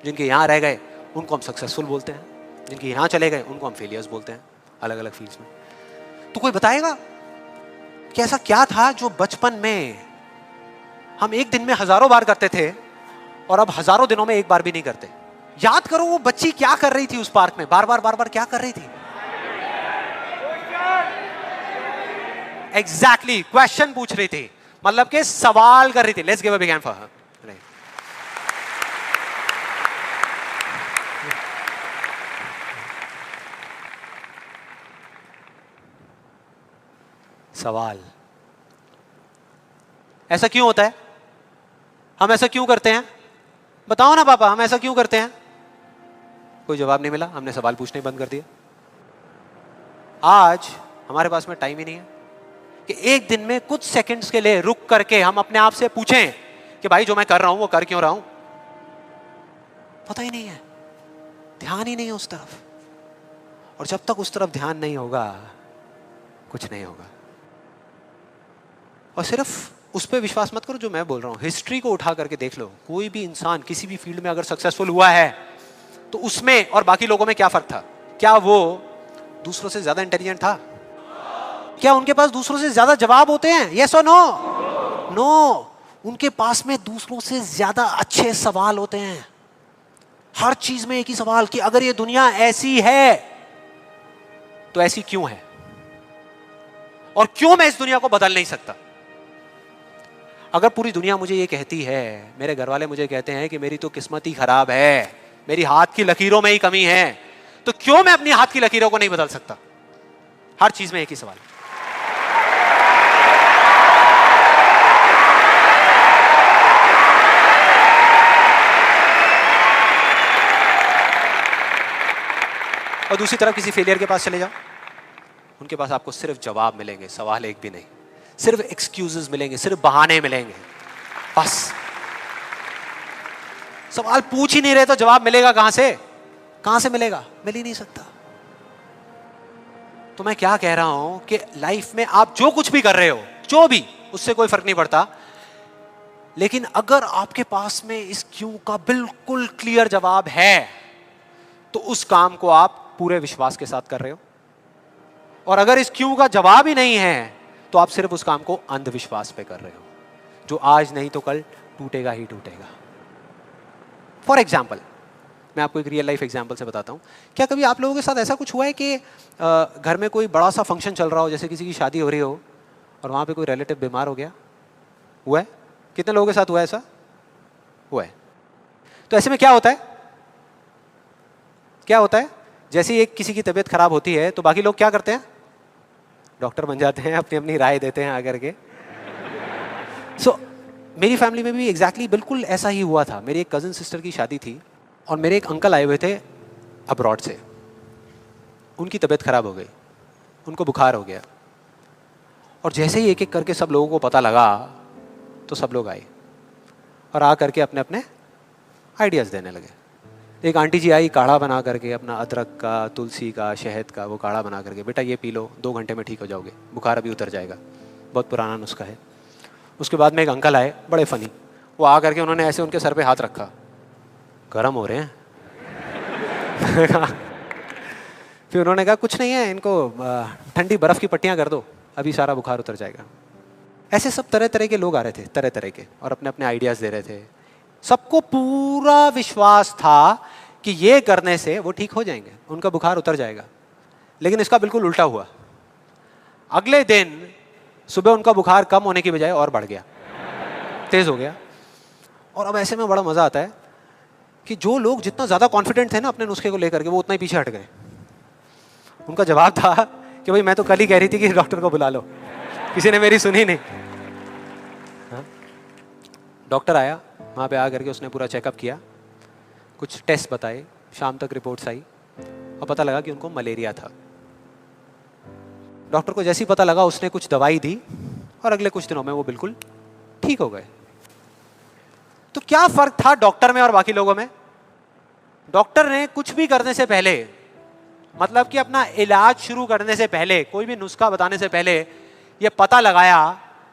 जिनके यहां रह गए उनको हम सक्सेसफुल बोलते हैं, जिनके यहां चले गए उनको हम फेलियर्स बोलते हैं, अलग अलग फील्ड्स में। तो कोई बताएगा कि ऐसा क्या था जो बचपन में हम एक दिन में हजारों बार करते थे और अब हजारों दिनों में एक बार भी नहीं करते? याद करो वो बच्ची क्या कर रही थी उस पार्क में, बार बार क्या कर रही थी? एग्जैक्टली क्वेश्चन पूछ रही थी, मतलब के सवाल कर रही थी। Let's give a big hand for her. सवाल। ऐसा क्यों होता है? हम ऐसा क्यों करते हैं? बताओ ना पापा, हम ऐसा क्यों करते हैं? कोई जवाब नहीं मिला, हमने सवाल पूछने बंद कर दिया। आज हमारे पास में टाइम ही नहीं है, कि एक दिन में कुछ सेकंड्स के लिए रुक करके हम अपने आप से पूछें कि भाई जो मैं कर रहा हूं वो कर क्यों रहा हूं? पता ही नहीं है, ध्यान ही नहीं है उस तरफ। और जब तक उस तरफ ध्यान नहीं होगा कुछ नहीं होगा। और सिर्फ उस पर विश्वास मत करो जो मैं बोल रहा हूं, हिस्ट्री को उठा करके देख लो। कोई भी इंसान किसी भी फील्ड में अगर सक्सेसफुल हुआ है तो उसमें और बाकी लोगों में क्या फर्क था? क्या वो दूसरों से ज्यादा इंटेलिजेंट था? क्या उनके पास दूसरों से ज्यादा जवाब होते हैं? यस और नो? नो। उनके पास में दूसरों से ज्यादा अच्छे सवाल होते हैं। हर चीज में एक ही सवाल कि अगर ये दुनिया ऐसी है तो ऐसी क्यों है, और क्यों मैं इस दुनिया को बदल नहीं सकता? अगर पूरी दुनिया मुझे ये कहती है, मेरे घर वाले मुझे कहते हैं कि मेरी तो किस्मत ही खराब है, मेरी हाथ की लकीरों में ही कमी है, तो क्यों मैं अपनी हाथ की लकीरों को नहीं बदल सकता? हर चीज में एक ही सवाल। और दूसरी तरफ किसी फेलियर के पास चले जाओ, उनके पास आपको सिर्फ जवाब मिलेंगे, सवाल एक भी नहीं। सिर्फ एक्सक्यूजेस मिलेंगे, सिर्फ बहाने मिलेंगे, बस। सवाल पूछ ही नहीं रहे तो जवाब मिलेगा कहां से? कहां से मिलेगा? मिल ही नहीं सकता। तो मैं क्या कह रहा हूं कि लाइफ में आप जो कुछ भी कर रहे हो, जो भी, उससे कोई फर्क नहीं पड़ता, लेकिन अगर आपके पास में इस क्यों का बिल्कुल क्लियर जवाब है तो उस काम को आप पूरे विश्वास के साथ कर रहे हो। और अगर इस क्यों का जवाब ही नहीं है तो आप सिर्फ उस काम को अंधविश्वास पे कर रहे हो, जो आज नहीं तो कल टूटेगा ही टूटेगा। फॉर एग्जाम्पल, मैं आपको एक रियल लाइफ एग्जाम्पल से बताता हूं। क्या कभी आप लोगों के साथ ऐसा कुछ हुआ है कि घर में कोई बड़ा सा फंक्शन चल रहा हो, जैसे किसी की शादी हो रही हो और वहां पे कोई रिलेटिव बीमार हो गया? हुआ है? कितने लोगों के साथ हुआ है ऐसा? हुआ है। तो ऐसे में क्या होता है? क्या होता है? जैसे ही एक किसी की तबीयत खराब होती है तो बाकी लोग क्या करते हैं? डॉक्टर बन जाते हैं, अपनी अपनी राय देते हैं आकर के। सो मेरी फैमिली में भी एग्जैक्टली बिल्कुल ऐसा ही हुआ था। मेरी एक कजिन सिस्टर की शादी थी और मेरे एक अंकल आए हुए थे अब्रॉड से। उनकी तबीयत खराब हो गई, उनको बुखार हो गया, और जैसे ही एक एक करके सब लोगों को पता लगा तो सब लोग आए और आ करके अपने अपने आइडियाज देने लगे। एक आंटी जी आई, काढ़ा बना करके, अपना अदरक का, तुलसी का, शहद का वो काढ़ा बना करके, बेटा ये पी लो, 2 घंटे में ठीक हो जाओगे, बुखार अभी उतर जाएगा, बहुत पुराना नुस्खा है। उसके बाद में एक अंकल आए, बड़े फनी, वो आ करके उन्होंने ऐसे उनके सर पे हाथ रखा, गर्म हो रहे हैं। फिर उन्होंने कहा कुछ नहीं है, इनको ठंडी बर्फ़ की पट्टियाँ कर दो, अभी सारा बुखार उतर जाएगा। ऐसे सब तरह तरह के लोग आ रहे थे, तरह तरह के, और अपने अपने आइडियाज़ दे रहे थे। सबको पूरा विश्वास था कि ये करने से वो ठीक हो जाएंगे, उनका बुखार उतर जाएगा। लेकिन इसका बिल्कुल उल्टा हुआ। अगले दिन सुबह उनका बुखार कम होने की बजाय और बढ़ गया, तेज हो गया। और अब ऐसे में बड़ा मजा आता है कि जो लोग जितना ज्यादा कॉन्फिडेंट थे ना अपने नुस्खे को लेकर के, वो उतना ही पीछे हट गए। उनका जवाब था कि भाई मैं तो कल ही कह रही थी कि डॉक्टर को बुला लो, किसी ने मेरी सुनी नहीं। डॉक्टर आया, वहाँ पे आ करके उसने पूरा चेकअप किया, कुछ टेस्ट बताए, शाम तक रिपोर्ट्स आई और पता लगा कि उनको मलेरिया था। डॉक्टर को जैसे ही पता लगा उसने कुछ दवाई दी और अगले कुछ दिनों में वो बिल्कुल ठीक हो गए। तो क्या फर्क था डॉक्टर में और बाकी लोगों में? डॉक्टर ने कुछ भी करने से पहले, मतलब कि अपना इलाज शुरू करने से पहले, कोई भी नुस्खा बताने से पहले ये पता लगाया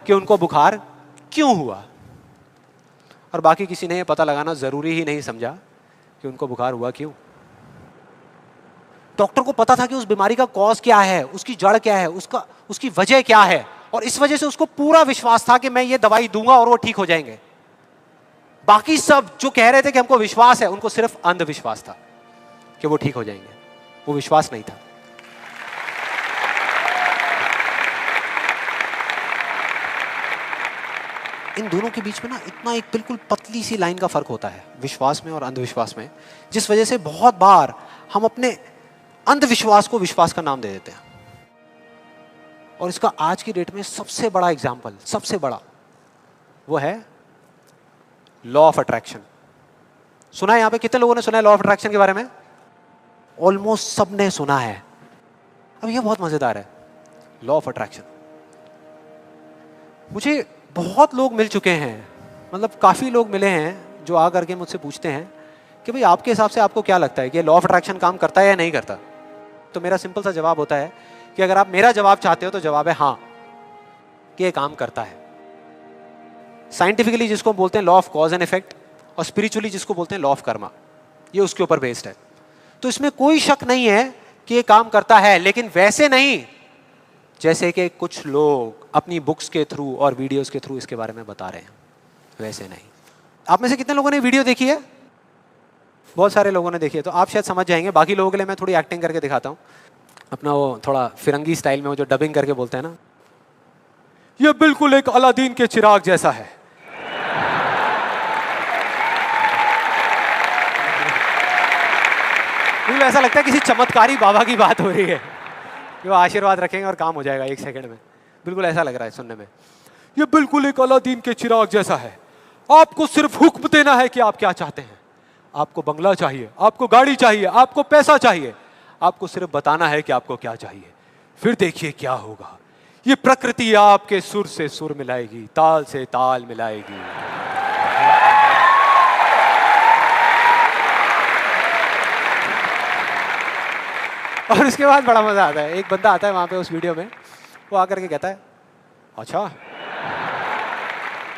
कि उनको बुखार क्यों हुआ, और बाकी किसी ने ये पता लगाना जरूरी ही नहीं समझा कि उनको बुखार हुआ क्यों। डॉक्टर को पता था कि उस बीमारी का कॉज क्या है, उसकी जड़ क्या है, उसकी वजह क्या है, और इस वजह से उसको पूरा विश्वास था कि मैं ये दवाई दूंगा और वो ठीक हो जाएंगे। बाकी सब जो कह रहे थे कि हमको विश्वास है, उनको सिर्फ अंधविश्वास था कि वो ठीक हो जाएंगे, वो विश्वास नहीं था। इन दोनों के बीच में ना इतना एक बिल्कुल पतली सी लाइन का फर्क होता है, विश्वास में और अंधविश्वास में, जिस वजह से बहुत बार हम अपने अंधविश्वास को विश्वास का नाम दे देते हैं। और इसका आज की डेट में सबसे बड़ा एग्जाम्पल, सबसे बड़ा, वो है लॉ ऑफ अट्रैक्शन। सुना है यहाँ पे? कितने लोगों ने सुना है लॉ ऑफ अट्रैक्शन के बारे में? ऑलमोस्ट सबने सुना है। अब ये बहुत मजेदार है, लॉ ऑफ अट्रैक्शन। मुझे बहुत लोग मिल चुके हैं, मतलब काफ़ी लोग मिले हैं जो आ करके मुझसे पूछते हैं कि भाई आपके हिसाब से आपको क्या लगता है कि लॉ ऑफ अट्रैक्शन काम करता है या नहीं करता। तो मेरा सिंपल सा जवाब होता है कि अगर आप मेरा जवाब चाहते हो तो जवाब है हाँ, कि ये काम करता है। साइंटिफिकली जिसको बोलते हैं law of cause and effect, और स्पिरिचुअली जिसको बोलते हैं लॉ ऑफ कर्मा, ये उसके ऊपर बेस्ड है। तो इसमें कोई शक नहीं है कि ये काम करता है, लेकिन वैसे नहीं जैसे कि कुछ लोग अपनी बुक्स के थ्रू और वीडियोस के थ्रू इसके बारे में बता रहे हैं, वैसे नहीं। आप में से कितने लोगों ने वीडियो देखी है? बहुत सारे लोगों ने देखी है, तो आप शायद समझ जाएंगे। बाकी लोगों के लिए मैं थोड़ी एक्टिंग करके दिखाता हूँ, अपना वो थोड़ा फिरंगी स्टाइल में, वो जो डबिंग करके बोलते हैं ना, ये बिल्कुल एक अलादीन के चिराग जैसा है। बिल्कुल ऐसा लगता है किसी चमत्कारी बाबा की बात हो रही है, जो आशीर्वाद रखेंगे और काम हो जाएगा 1 सेकंड में। बिल्कुल ऐसा लग रहा है सुनने में। ये बिल्कुल एक अलादीन के चिराग जैसा है, आपको सिर्फ हुक्म देना है कि आप क्या चाहते हैं। आपको बंगला चाहिए, आपको गाड़ी चाहिए, आपको पैसा चाहिए, आपको सिर्फ बताना है कि आपको क्या चाहिए, फिर देखिए क्या होगा। ये प्रकृति आपके सुर से सुर मिलाएगी, ताल से ताल मिलाएगी। और उसके बाद बड़ा मजा आता है। एक बंदा आता है वहां पे उस वीडियो में, वो आकर के कहता है अच्छा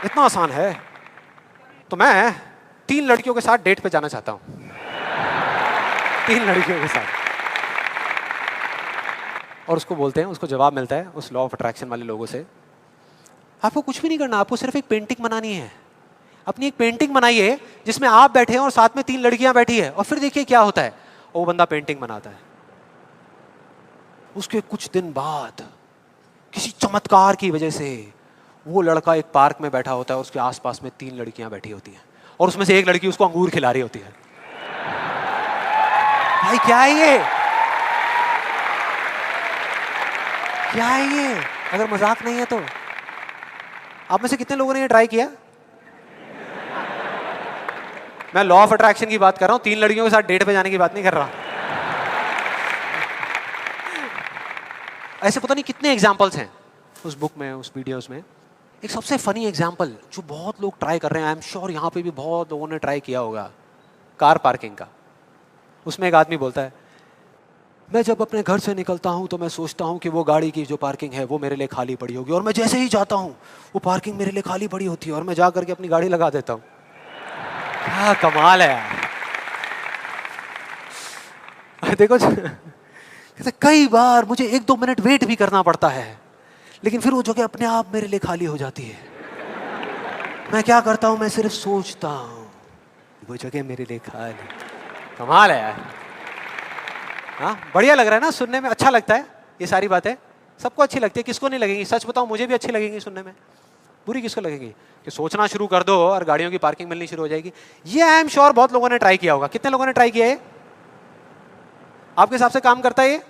इतना आसान है, तो मैं 3 लड़कियों के साथ डेट पे जाना चाहता हूं। 3 लड़कियों के साथ। और उसको बोलते हैं, उसको जवाब मिलता है उस लॉ ऑफ अट्रैक्शन वाले लोगों से, आपको कुछ भी नहीं करना, आपको सिर्फ एक पेंटिंग बनानी है। अपनी एक पेंटिंग बनाइए जिसमें आप बैठे हैं और साथ में 3 लड़कियां बैठी है, और फिर देखिए क्या होता है। वो बंदा पेंटिंग बनाता है। उसके कुछ दिन बाद किसी चमत्कार की वजह से वो लड़का एक पार्क में बैठा होता है, उसके आसपास में 3 लड़कियां बैठी होती हैं, और उसमें से एक लड़की उसको अंगूर खिला रही होती है। भाई क्या है ये? क्या है ये? अगर मजाक नहीं है तो आप में से कितने लोगों ने ये ट्राई किया? मैं लॉ ऑफ अट्रैक्शन की बात कर रहा हूं, 3 लड़कियों के साथ डेट पे जाने की बात नहीं कर रहा। ऐसे पता नहीं कितने एग्जाम्पल्स हैं उस बुक में, उस वीडियोस में। एक सबसे फनी एग्जाम्पल जो बहुत लोग ट्राई कर रहे हैं, आई एम श्योर यहाँ पे भी बहुत लोगों ने ट्राई किया होगा, कार पार्किंग का। उसमें एक आदमी बोलता है, मैं जब अपने घर से निकलता हूँ तो मैं सोचता हूँ कि वो गाड़ी की जो पार्किंग है वो मेरे लिए खाली पड़ी होगी, और मैं जैसे ही जाता हूँ वो पार्किंग मेरे लिए खाली पड़ी होती है, और मैं जा करके अपनी गाड़ी लगा देता हूँ। क्या कमाल है यार। देखो कई बार मुझे 1-2 मिनट वेट भी करना पड़ता है, लेकिन फिर वो जगह अपने आप मेरे लिए खाली हो जाती है। मैं क्या करता हूँ, मैं सिर्फ सोचता हूँ वो जगह मेरे लिए खाली। कमाल है यार। हाँ, बढ़िया लग रहा है ना सुनने में, अच्छा लगता है। ये सारी बातें सबको अच्छी लगती है, किसको नहीं लगेंगी? सच बताऊं, मुझे भी अच्छी लगेंगी सुनने में। बुरी किसको लगेगी? कि सोचना शुरू कर दो और गाड़ियों की पार्किंग मिलनी शुरू हो जाएगी। ये आई एम श्योर बहुत लोगों ने ट्राई किया होगा। कितने लोगों ने ट्राई किया है? आपके हिसाब से काम करता है ये?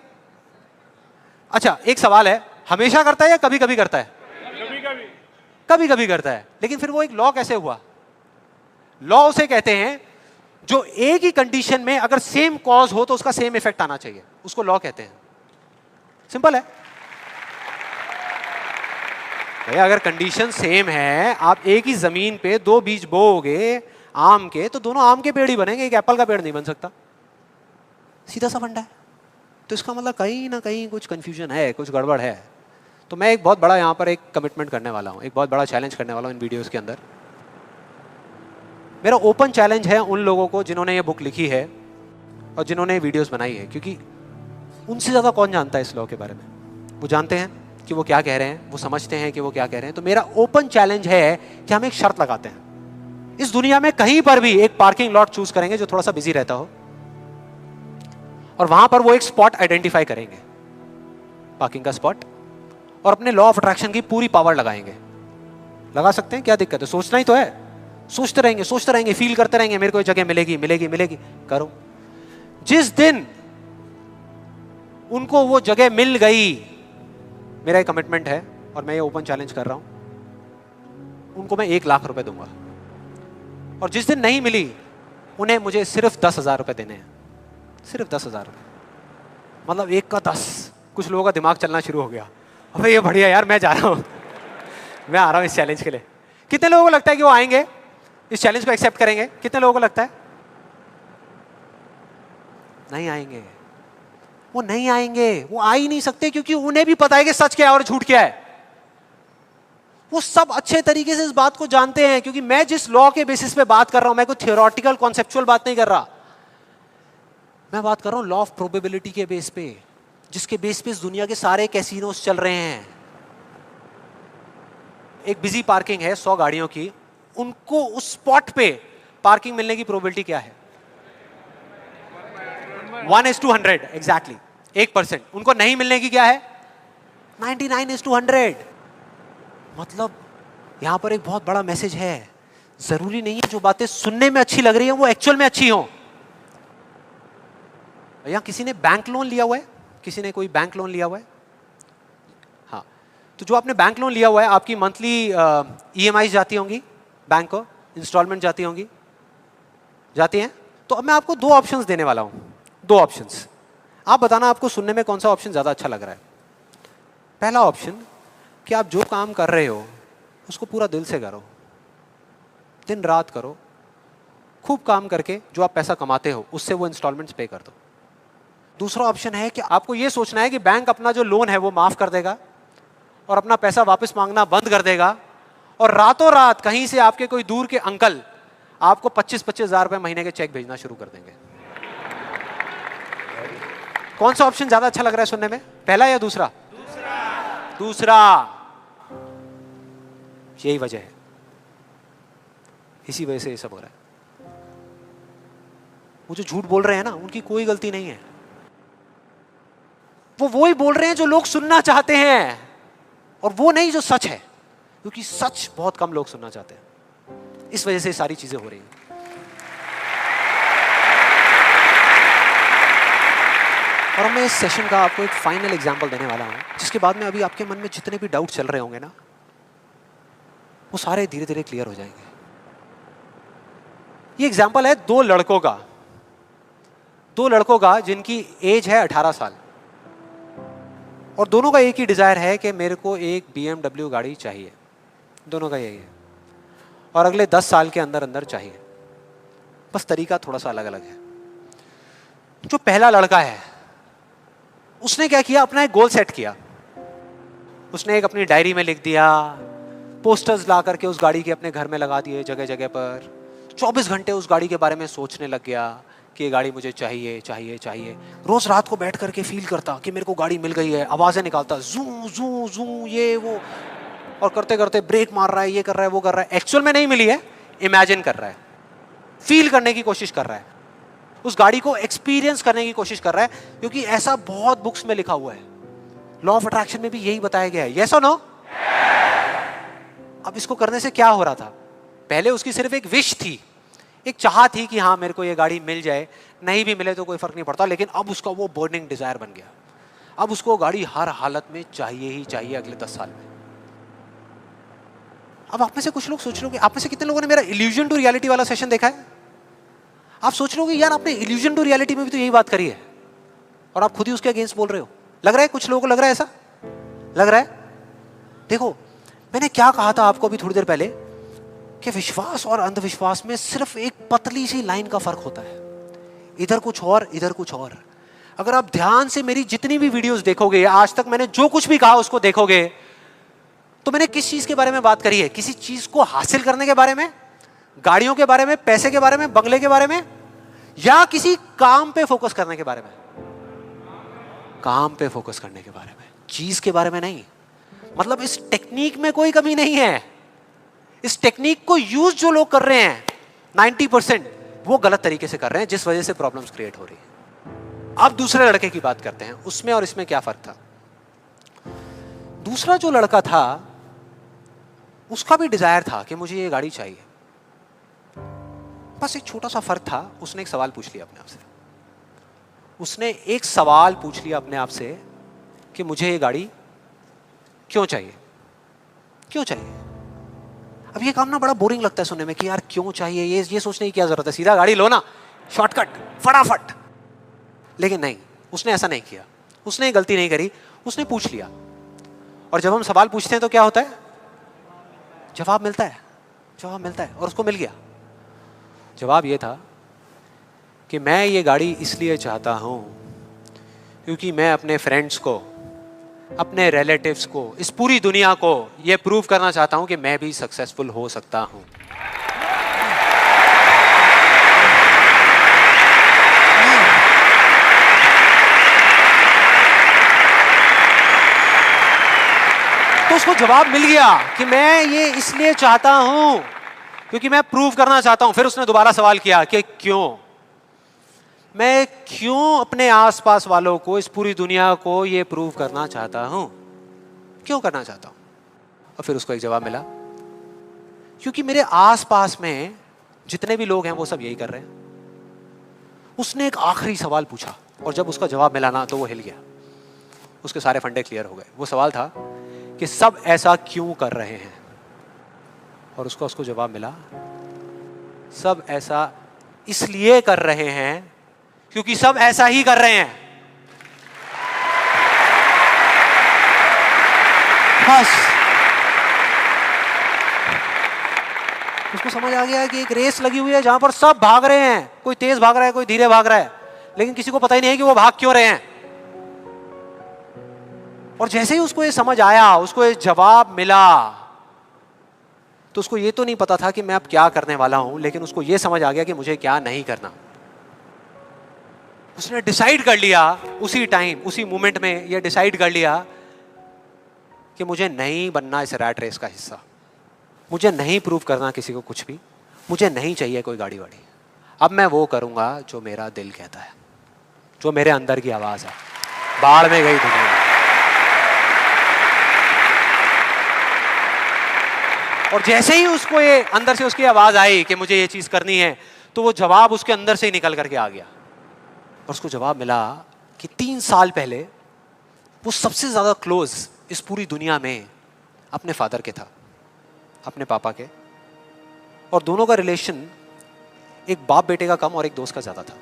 अच्छा, एक सवाल है, हमेशा करता है या कभी कभी करता है? कभी कभी करता है। लेकिन फिर वो एक लॉ कैसे हुआ? लॉ उसे कहते हैं जो एक ही कंडीशन में अगर सेम कॉज हो तो उसका सेम इफेक्ट आना चाहिए, उसको लॉ कहते हैं। सिंपल है भैया। अगर कंडीशन सेम है, आप एक ही जमीन पे 2 बीज बोओगे आम के, तो दोनों आम के पेड़ ही बनेंगे, एक एप्पल का पेड़ नहीं बन सकता। सीधा सा फंडा है। तो इसका मतलब कहीं ना कहीं कुछ कंफ्यूजन है, कुछ गड़बड़ है। तो मैं एक बहुत बड़ा यहाँ पर एक कमिटमेंट करने वाला हूँ, एक बहुत बड़ा चैलेंज करने वाला हूँ इन वीडियोस के अंदर। मेरा ओपन चैलेंज है उन लोगों को जिन्होंने ये बुक लिखी है और जिन्होंने वीडियोस बनाई है, क्योंकि उनसे ज़्यादा कौन जानता है इस लॉ के बारे में। वो जानते हैं कि वो क्या कह रहे हैं, वो समझते हैं कि वो क्या कह रहे हैं। तो मेरा ओपन चैलेंज है कि हम एक शर्त लगाते हैं, इस दुनिया में कहीं पर भी एक पार्किंग लॉट चूज करेंगे जो थोड़ा सा बिजी रहता हो, और वहां पर वो एक स्पॉट आइडेंटिफाई करेंगे, पार्किंग का स्पॉट, और अपने लॉ ऑफ अट्रैक्शन की पूरी पावर लगाएंगे। लगा सकते हैं, क्या दिक्कत है? सोचना ही तो है। सोचते रहेंगे, फील करते रहेंगे, मेरे को ये जगह मिलेगी मिलेगी मिलेगी। करो। जिस दिन उनको वो जगह मिल गई, मेरा एक कमिटमेंट है और मैं ये ओपन चैलेंज कर रहा हूं, उनको मैं 1 लाख रुपए दूंगा। और जिस दिन नहीं मिली, उन्हें मुझे सिर्फ 10,000 रुपए देने हैं। सिर्फ 10,000 रुपए, मतलब 1 का 10। कुछ लोगों का दिमाग चलना शुरू हो गया, अबे ये बढ़िया यार, मैं जा रहा हूं, मैं आ रहा हूं इस चैलेंज के लिए। कितने लोगों को लगता है कि वो आएंगे, इस चैलेंज को एक्सेप्ट करेंगे? कितने लोगों को लगता है नहीं आएंगे? वो नहीं आएंगे, वो आ ही नहीं सकते, क्योंकि उन्हें भी पता है कि सच क्या है और झूठ क्या है। वो सब अच्छे तरीके से इस बात को जानते हैं, क्योंकि मैं जिस लॉ के बेसिस पे बात कर रहा हूं, मैं कोई थियोरेटिकल कॉन्सेप्चुअल बात नहीं कर रहा, मैं बात कर रहा हूं लॉ ऑफ प्रोबेबिलिटी के बेस पे, जिसके बेस पे इस दुनिया के सारे कैसीनोस चल रहे हैं। एक बिजी पार्किंग है 100 गाड़ियों की, उनको उस स्पॉट पे पार्किंग मिलने की प्रोबेबिलिटी क्या है? 1:100 एग्जैक्टली, 1%। उनको नहीं मिलने की क्या है? 99:100। मतलब यहां पर एक बहुत बड़ा मैसेज है, जरूरी नहीं है जो बातें सुनने में अच्छी लग रही हैं वो एक्चुअल में अच्छी हो। यहां किसी ने बैंक लोन लिया हुआ है? किसी ने कोई बैंक लोन लिया हुआ है? हाँ, तो जो आपने बैंक लोन लिया हुआ है, आपकी मंथली EMI जाती होंगी बैंक को, इंस्टॉलमेंट जाती होंगी, जाती हैं? तो अब मैं आपको 2 ऑप्शंस देने वाला हूं, 2 ऑप्शंस। आप बताना आपको सुनने में कौन सा ऑप्शन ज्यादा अच्छा लग रहा है। पहला ऑप्शन कि आप जो काम कर रहे हो उसको पूरा दिल से करो, दिन रात करो, खूब काम करके जो आप पैसा कमाते हो उससे वो इंस्टॉलमेंट्स पे कर दो। दूसरा ऑप्शन है कि आपको ये सोचना है कि बैंक अपना जो लोन है वो माफ कर देगा और अपना पैसा वापस मांगना बंद कर देगा, और रातों रात कहीं से आपके कोई दूर के अंकल आपको 25-25 हजार रुपए महीने के चेक भेजना शुरू कर देंगे। कौन सा ऑप्शन ज्यादा अच्छा लग रहा है सुनने में, पहला या दूसरा? दूसरा। यही वजह है, इसी वजह से ये सब हो रहा है। वो जो झूठ बोल रहे हैं ना, उनकी कोई गलती नहीं है, वो ही बोल रहे हैं जो लोग सुनना चाहते हैं, और वो नहीं जो सच है, क्योंकि सच बहुत कम लोग सुनना चाहते हैं। इस वजह से सारी चीजें हो रही हैं। और मैं इस सेशन का आपको एक फाइनल एग्जांपल देने वाला हूं, जिसके बाद में अभी आपके मन में जितने भी डाउट चल रहे होंगे ना, वो सारे धीरे धीरे क्लियर हो जाएंगे। ये एग्जांपल है 2 लड़कों का, 2 लड़कों का जिनकी एज है 18 साल, और दोनों का एक ही डिजायर है कि मेरे को एक BMW गाड़ी चाहिए। दोनों का यही है, और अगले 10 साल के अंदर अंदर चाहिए, बस तरीका थोड़ा सा अलग अलग है। जो पहला लड़का है उसने क्या किया, अपना एक गोल सेट किया। उसने एक अपनी डायरी में लिख दिया, पोस्टर्स ला करके उस गाड़ी के अपने घर में लगा दिए जगह जगह पर। 24 घंटे उस गाड़ी के बारे में सोचने लग गया कि ये गाड़ी मुझे चाहिए चाहिए चाहिए। रोज रात को बैठ करके फील करता कि मेरे को गाड़ी मिल गई है, आवाजें निकालता, जू जू जू ये वो, और करते करते ब्रेक मार रहा है, ये कर रहा है, वो कर रहा है। एक्चुअल में नहीं मिली है, इमेजिन कर रहा है, फील करने की कोशिश कर रहा है, उस गाड़ी को एक्सपीरियंस करने की कोशिश कर रहा है, क्योंकि ऐसा बहुत बुक्स में लिखा हुआ है। लॉ ऑफ अट्रैक्शन में भी यही बताया गया है। यस और नो? अब इसको करने से क्या हो रहा था? पहले उसकी सिर्फ एक विश थी, एक चाह थी कि हाँ मेरे को ये गाड़ी मिल जाए, नहीं भी मिले तो कोई फर्क नहीं पड़ता, लेकिन अब उसका वो बर्निंग डिजायर बन गया। अब उसको गाड़ी हर हालत में चाहिए ही चाहिए अगले 10 साल में। अब आप में से कुछ लोग सोच रहे हो, आप में से कितने लोगों ने मेरा इल्यूजन टू रियलिटी वाला सेशन देखा है? आप सोच रहे हो यार आपने इल्यूजन टू रियलिटी में भी तो यही बात करी है, और आप खुद ही उसके अगेंस्ट बोल रहे हो। लग रहा है कुछ लोगों को, लग रहा है ऐसा लग रहा है। देखो मैंने क्या कहा था आपको अभी थोड़ी देर पहले, कि विश्वास और अंधविश्वास में सिर्फ एक पतली सी लाइन का फर्क होता है, इधर कुछ और इधर कुछ और। अगर आप ध्यान से मेरी जितनी भी वीडियोस देखोगे, आज तक मैंने जो कुछ भी कहा उसको देखोगे, तो मैंने किस चीज के बारे में बात करी है? किसी चीज को हासिल करने के बारे में, गाड़ियों के बारे में, पैसे के बारे में, बंगले के बारे में, या किसी काम पे फोकस करने के बारे में? काम पे फोकस करने के बारे में, चीज के बारे में नहीं। मतलब इस टेक्निक में कोई कमी नहीं है। इस टेक्निक को यूज जो लोग कर रहे हैं 90% वो गलत तरीके से कर रहे हैं, जिस वजह से प्रॉब्लम्स क्रिएट हो रही है। अब दूसरे लड़के की बात करते हैं, उसमें और इसमें क्या फर्क था। दूसरा जो लड़का था उसका भी डिजायर था कि मुझे ये गाड़ी चाहिए, बस एक छोटा सा फर्क था। उसने एक सवाल पूछ लिया अपने आप से, उसने एक सवाल पूछ लिया अपने आप से कि मुझे ये गाड़ी क्यों चाहिए, क्यों चाहिए। अब ये काम ना बड़ा बोरिंग लगता है सुनने में कि यार क्यों चाहिए, ये सोचने की क्या जरूरत है, सीधा गाड़ी लो ना, शॉर्टकट फटाफट। लेकिन नहीं, उसने ऐसा नहीं किया, उसने गलती नहीं करी, उसने पूछ लिया। और जब हम सवाल पूछते हैं तो क्या होता है, जवाब मिलता है, जवाब मिलता है, और उसको मिल गया। जवाब ये था कि मैं ये गाड़ी इसलिए चाहता हूँ क्योंकि मैं अपने फ्रेंड्स को, अपने रिलेटिव्स को, इस पूरी दुनिया को ये प्रूव करना चाहता हूँ कि मैं भी सक्सेसफुल हो सकता हूँ। तो उसको जवाब मिल गया कि मैं ये इसलिए चाहता हूं क्योंकि मैं प्रूव करना चाहता हूं। फिर उसने दोबारा सवाल किया कि क्यों, मैं क्यों अपने आसपास वालों को, इस पूरी दुनिया को ये प्रूव करना चाहता हूं, क्यों करना चाहता हूं? और फिर उसको एक जवाब मिला, क्योंकि मेरे आसपास में जितने भी लोग हैं वो सब यही कर रहे हैं। उसने एक आखिरी सवाल पूछा और जब उसका जवाब मिला ना तो वो हिल गया, उसके सारे फंडे क्लियर हो गए। वो सवाल था कि सब ऐसा क्यों कर रहे हैं, और उसको जवाब मिला, सब ऐसा इसलिए कर रहे हैं क्योंकि सब ऐसा ही कर रहे हैं। बस उसको समझ आ गया कि एक रेस लगी हुई है जहां पर सब भाग रहे हैं, कोई तेज भाग रहा है, कोई धीरे भाग रहा है, लेकिन किसी को पता ही नहीं है कि वो भाग क्यों रहे हैं। और जैसे ही उसको ये समझ आया, उसको ये जवाब मिला, तो उसको ये तो नहीं पता था कि मैं अब क्या करने वाला हूं, लेकिन उसको ये समझ आ गया कि मुझे क्या नहीं करना। उसने डिसाइड कर लिया उसी टाइम, उसी मोमेंट में ये डिसाइड कर लिया कि मुझे नहीं बनना इस रैट रेस का हिस्सा, मुझे नहीं प्रूव करना किसी को कुछ भी, मुझे नहीं चाहिए कोई गाड़ी वाड़ी। अब मैं वो करूंगा जो मेरा दिल कहता है, जो मेरे अंदर की आवाज है। बाढ़ में गई दुनिया। और जैसे ही उसको ये अंदर से उसकी आवाज आई कि मुझे ये चीज करनी है, तो वो जवाब उसके अंदर से ही निकल करके आ गया। और उसको जवाब मिला कि 3 साल पहले वो सबसे ज्यादा क्लोज इस पूरी दुनिया में अपने फादर के था, अपने पापा के, और दोनों का रिलेशन एक बाप बेटे का कम और एक दोस्त का ज्यादा था।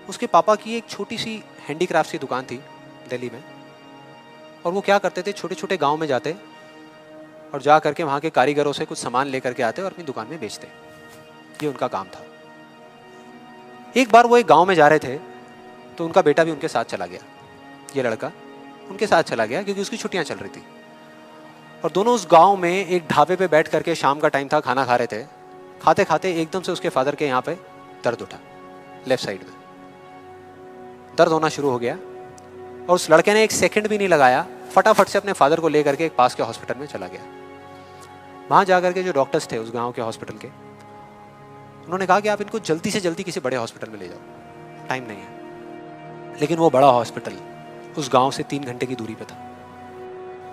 उसके पापा की एक छोटी सी हैंडीक्राफ्ट की दुकान थी दिल्ली में, और वो क्या करते थे, छोटे छोटे गांव में जाते और जा करके वहाँ के कारीगरों से कुछ सामान लेकर के आते और अपनी दुकान में बेचते। ये उनका काम था। एक बार वो एक गांव में जा रहे थे तो उनका बेटा भी उनके साथ चला गया। ये लड़का उनके साथ चला गया क्योंकि उसकी छुट्टियां चल रही थी। और दोनों उस गांव में एक ढाबे पे बैठ करके, शाम का टाइम था, खाना खा रहे थे। खाते खाते एकदम से उसके फादर के यहाँ पे दर्द उठा, लेफ्ट साइड में दर्द होना शुरू हो गया। और उस लड़के ने एक सेकंड भी नहीं लगाया, फटाफट से अपने फादर को लेकर के एक पास के हॉस्पिटल में चला गया। वहां जाकर के जो डॉक्टर्स थे उस गांव के हॉस्पिटल के, उन्होंने कहा कि आप इनको जल्दी से जल्दी किसी बड़े हॉस्पिटल में ले जाओ, टाइम नहीं है। लेकिन वो बड़ा हॉस्पिटल उस गांव से 3 घंटे की दूरी पे था।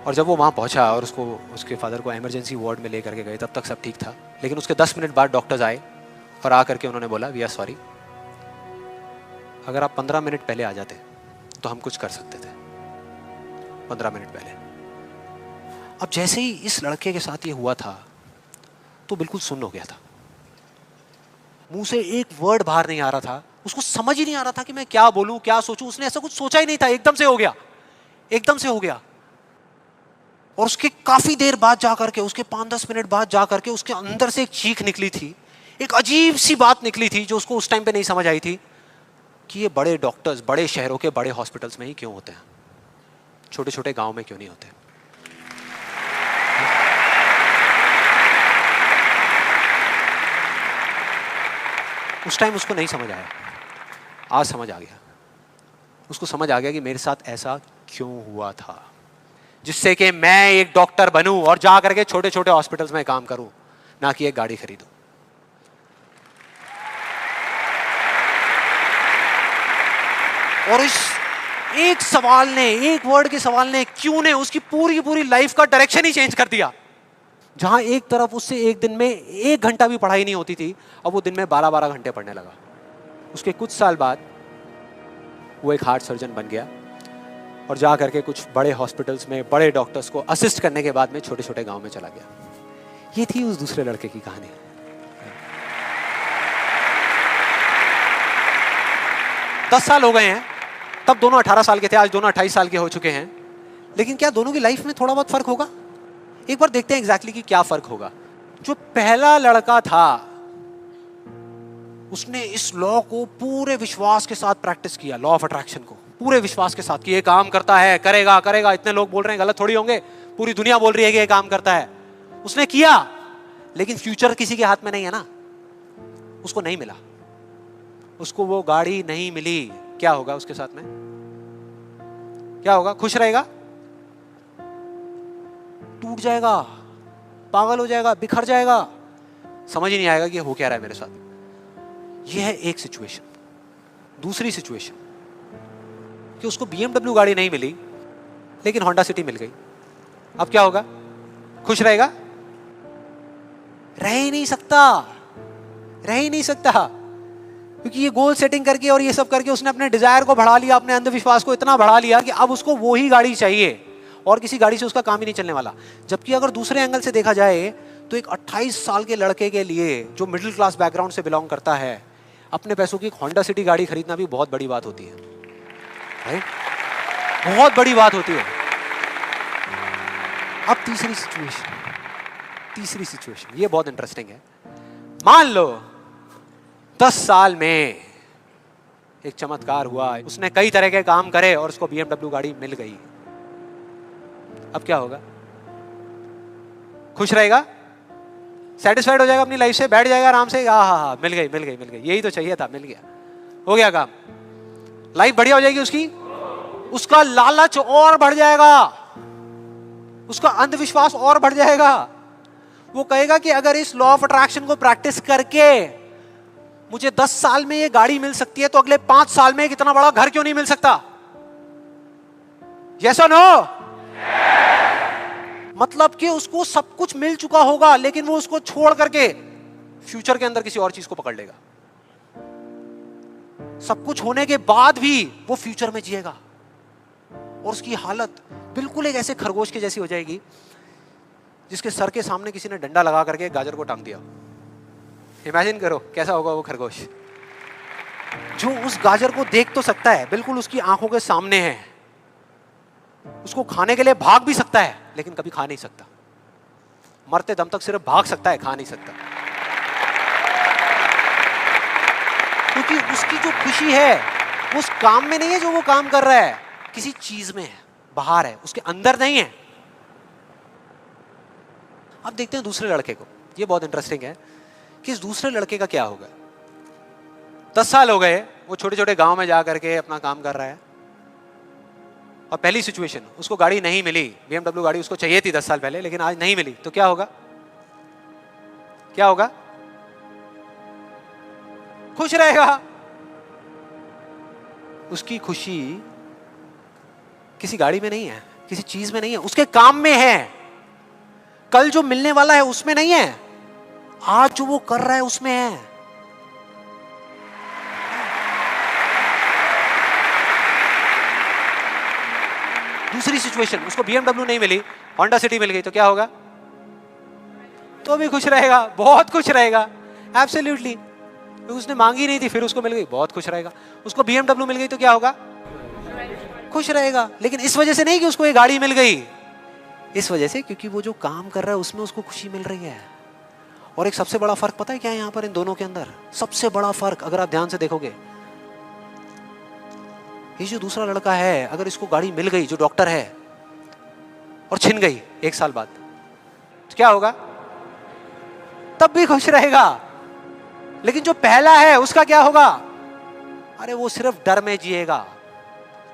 और जब वो वहां पहुंचा और उसके फादर को इमरजेंसी वार्ड में लेकर के गए, तब तक सब ठीक था। लेकिन उसके 10 मिनट बाद डॉक्टर्स आए और आकर के उन्होंने बोला, वी आर सॉरी, अगर आप 15 मिनट पहले आ जाते तो हम कुछ कर सकते थे। 15 मिनट पहले। अब जैसे ही इस लड़के के साथ ये हुआ था तो बिल्कुल सुन्न हो गया था, मुंह से एक वर्ड बाहर नहीं आ रहा था। उसको समझ ही नहीं आ रहा था कि मैं क्या बोलूं, क्या सोचूं। उसने ऐसा कुछ सोचा ही नहीं था, एकदम से हो गया, एकदम से हो गया। और उसके काफी देर बाद जाकर के, उसके 5-10 मिनट बाद जाकर के उसके अंदर से एक चीख निकली थी, एक अजीब सी बात निकली थी जो उसको उस टाइम पे नहीं समझ आई थी कि ये बड़े डॉक्टर्स बड़े शहरों के बड़े हॉस्पिटल्स में ही क्यों होते हैं, छोटे छोटे गांव में क्यों नहीं होते। उस टाइम उसको नहीं समझ आया, आज समझ आ गया। उसको समझ आ गया कि मेरे साथ ऐसा क्यों हुआ था, जिससे कि मैं एक डॉक्टर बनूं और जा करके छोटे छोटे हॉस्पिटल्स में काम करूं, ना कि एक गाड़ी खरीदूं। और इस एक सवाल ने, एक वर्ड के सवाल ने, क्यों ने, उसकी पूरी पूरी लाइफ का डायरेक्शन ही चेंज कर दिया। जहां एक तरफ उससे एक दिन में 1 घंटा भी पढ़ाई नहीं होती थी, अब वो दिन में 12-12 घंटे पढ़ने लगा। उसके कुछ साल बाद वो एक हार्ट सर्जन बन गया और जा करके कुछ बड़े हॉस्पिटल्स में बड़े डॉक्टर्स को असिस्ट करने के बाद में छोटे छोटे गांव में चला गया। ये थी उस दूसरे लड़के की कहानी। दस साल हो गए हैं, तब दोनों 18 साल के थे, आज दोनों 28 साल के हो चुके हैं। लेकिन क्या दोनों की लाइफ में थोड़ा बहुत फर्क होगा? एक बार देखते हैं एग्जैक्टली कि क्या फर्क होगा। जो पहला लड़का था उसने इस लॉ को पूरे विश्वास के साथ प्रैक्टिस किया, लॉ ऑफ अट्रैक्शन को पूरे विश्वास के साथ कि ये काम करता है, करेगा करेगा, इतने लोग बोल रहे हैं गलत थोड़ी होंगे, पूरी दुनिया बोल रही है कि ये काम करता है। उसने किया, लेकिन फ्यूचर किसी के हाथ में नहीं है ना, उसको नहीं मिला, उसको वो गाड़ी नहीं मिली। क्या होगा उसके साथ में? क्या होगा? खुश रहेगा? टूट जाएगा, पागल हो जाएगा, बिखर जाएगा, समझ ही नहीं आएगा कि हो क्या रहा है मेरे साथ। यह है एक सिचुएशन। दूसरी सिचुएशन कि उसको BMW गाड़ी नहीं मिली लेकिन होंडा सिटी मिल गई। अब क्या होगा? खुश रहेगा? रह ही नहीं सकता, रह ही नहीं सकता, क्योंकि ये गोल सेटिंग करके और ये सब करके उसने अपने डिजायर को बढ़ा लिया, अपने अंधविश्वास को इतना बढ़ा लिया कि अब उसको वो ही गाड़ी चाहिए और किसी गाड़ी से उसका काम ही नहीं चलने वाला। जबकि अगर दूसरे एंगल से देखा जाए तो एक 28 साल के लड़के के लिए जो मिडिल क्लास बैकग्राउंड से बिलोंग करता है, अपने पैसों की होंडा सिटी गाड़ी खरीदना भी बहुत बड़ी बात होती है, राइट? बहुत बड़ी बात होती है। अब तीसरी सिचुएशन ये बहुत इंटरेस्टिंग है। मान लो 10 साल में एक चमत्कार हुआ, उसने कई तरह के काम करे और उसको BMW गाड़ी मिल गई। अब क्या होगा? खुश रहेगा? सेटिस्फाइड हो जाएगा अपनी लाइफ से, बैठ जाएगा आराम से, हाँ, मिल गई, यही तो चाहिए था, मिल गया, हो गया काम, लाइफ बढ़िया हो जाएगी उसकी। उसका लालच और बढ़ जाएगा, उसका अंधविश्वास और बढ़ जाएगा। वो कहेगा कि अगर इस लॉ ऑफ अट्रैक्शन को प्रैक्टिस करके मुझे 10 साल में ये गाड़ी मिल सकती है तो अगले 5 साल में एक इतना बड़ा घर क्यों नहीं मिल सकता? यस और नो? मतलब कि उसको सब कुछ मिल चुका होगा लेकिन वो उसको छोड़ करके फ्यूचर के अंदर किसी और चीज को पकड़ लेगा। सब कुछ होने के बाद भी वो फ्यूचर में जिएगा और उसकी हालत बिल्कुल एक ऐसे खरगोश के जैसी हो जाएगी जिसके सर के सामने किसी ने डंडा लगा करके गाजर को टांग दिया। इमेजिन करो कैसा होगा वो खरगोश, जो उस गाजर को देख तो सकता है, बिल्कुल उसकी आंखों के सामने है, उसको खाने के लिए भाग भी सकता है लेकिन कभी खा नहीं सकता, मरते दम तक सिर्फ भाग सकता है, खा नहीं सकता। क्योंकि उसकी जो खुशी है वो उस काम में नहीं है जो वो काम कर रहा है, किसी चीज में है, बाहर है, उसके अंदर नहीं है। अब देखते हैं दूसरे लड़के को। ये बहुत इंटरेस्टिंग है कि इस दूसरे लड़के का क्या होगा। 10 साल हो गए, वो छोटे छोटे गांव में जा करके अपना काम कर रहा है और पहली सिचुएशन, उसको गाड़ी नहीं मिली। BMW गाड़ी उसको चाहिए थी 10 साल पहले लेकिन आज नहीं मिली, तो क्या होगा? क्या होगा? खुश रहेगा। उसकी खुशी किसी गाड़ी में नहीं है, किसी चीज में नहीं है, उसके काम में है। कल जो मिलने वाला है उसमें नहीं है, आज जो वो कर रहा है उसमें है। दूसरी सिचुएशन, उसको BMW नहीं मिली, होंडा सिटी मिल गई, तो क्या होगा? तो भी खुश रहेगा, बहुत खुश रहेगा, एब्सोल्युटली। उसने मांगी नहीं थी, फिर उसको मिल गई, बहुत खुश रहेगा। उसको BMW मिल गई तो क्या होगा? खुश रहेगा। लेकिन इस वजह से नहीं कि उसको ये गाड़ी मिल गई, इस वजह से क्योंकि वो जो काम कर रहा है उसमें उसको खुशी मिल रही है। और एक सबसे बड़ा फर्क पता है क्या है यहाँ पर इन दोनों के अंदर? सबसे बड़ा फर्क अगर आप ध्यान से देखोगे, ये जो दूसरा लड़का है, अगर इसको गाड़ी मिल गई, जो डॉक्टर है, और छिन गई 1 साल बाद, तो क्या होगा? तब भी खुश रहेगा। लेकिन जो पहला है उसका क्या होगा? अरे वो सिर्फ डर में जिएगा,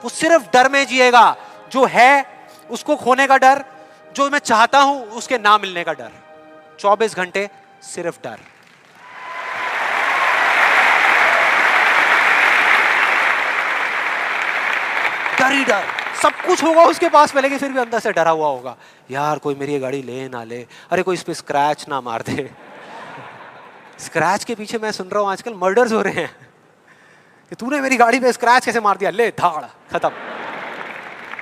वो सिर्फ डर में जिएगा। जो है उसको खोने का डर, जो मैं चाहता हूं उसके ना मिलने का डर, 24 घंटे सिर्फ डर। डर ही डर, सब कुछ होगा उसके पास में लेकिन फिर भी अंदर से डरा हुआ होगा, यार कोई मेरी ये गाड़ी ले ना ले, अरे कोई इस पे स्क्रैच ना मार दे। स्क्रैच के पीछे मैं सुन रहा हूं आजकल मर्डर्स हो रहे हैं कि तूने मेरी गाड़ी पे स्क्रैच कैसे मार दिया, ले धाड़, खत्म।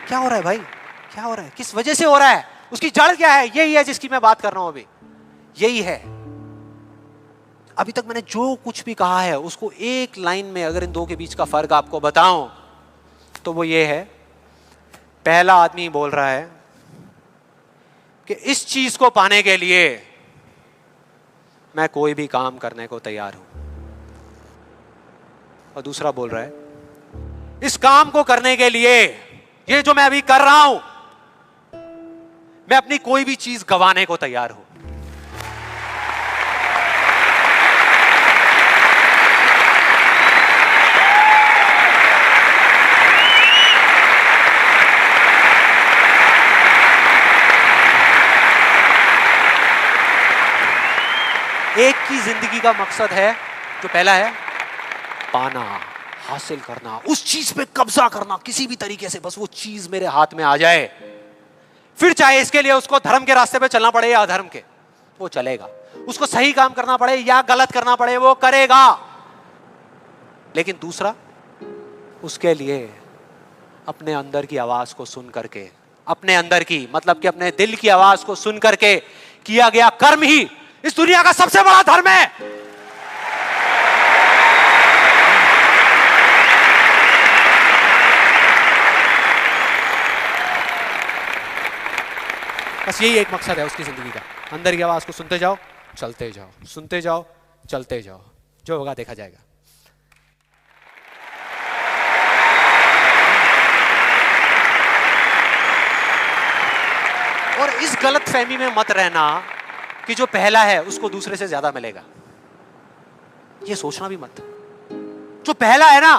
क्या हो रहा है भाई? क्या हो रहा है? किस वजह से हो रहा है? उसकी जड़ क्या है? यही है जिसकी मैं बात कर रहा हूं अभी, यही है। अभी तक मैंने जो कुछ भी कहा है उसको एक लाइन में अगर इन दो के बीच का फर्क आपको बताऊं तो वो ये है, पहला आदमी बोल रहा है कि इस चीज को पाने के लिए मैं कोई भी काम करने को तैयार हूं। और दूसरा बोल रहा है, इस काम को करने के लिए, ये जो मैं अभी कर रहा हूं, मैं अपनी कोई भी चीज गंवाने को तैयार हूं। एक की जिंदगी का मकसद है, जो पहला है पाना, हासिल करना, उस चीज पे कब्जा करना किसी भी तरीके से, बस वो चीज मेरे हाथ में आ जाए। फिर चाहे इसके लिए उसको धर्म के रास्ते पे चलना पड़े या अधर्म के, वो चलेगा। उसको सही काम करना पड़े या गलत करना पड़े, वो करेगा। लेकिन दूसरा, उसके लिए अपने अंदर की आवाज को सुन करके, अपने अंदर की मतलब कि अपने दिल की आवाज को सुन करके किया गया कर्म ही इस दुनिया का सबसे बड़ा धर्म है। बस यही एक मकसद है उसकी जिंदगी का, अंदर की आवाज को सुनते जाओ, चलते जाओ, सुनते जाओ, चलते जाओ, जो होगा देखा जाएगा। और इस गलत फहमी में मत रहना कि जो पहला है उसको दूसरे से ज्यादा मिलेगा, ये सोचना भी मत। जो पहला है ना,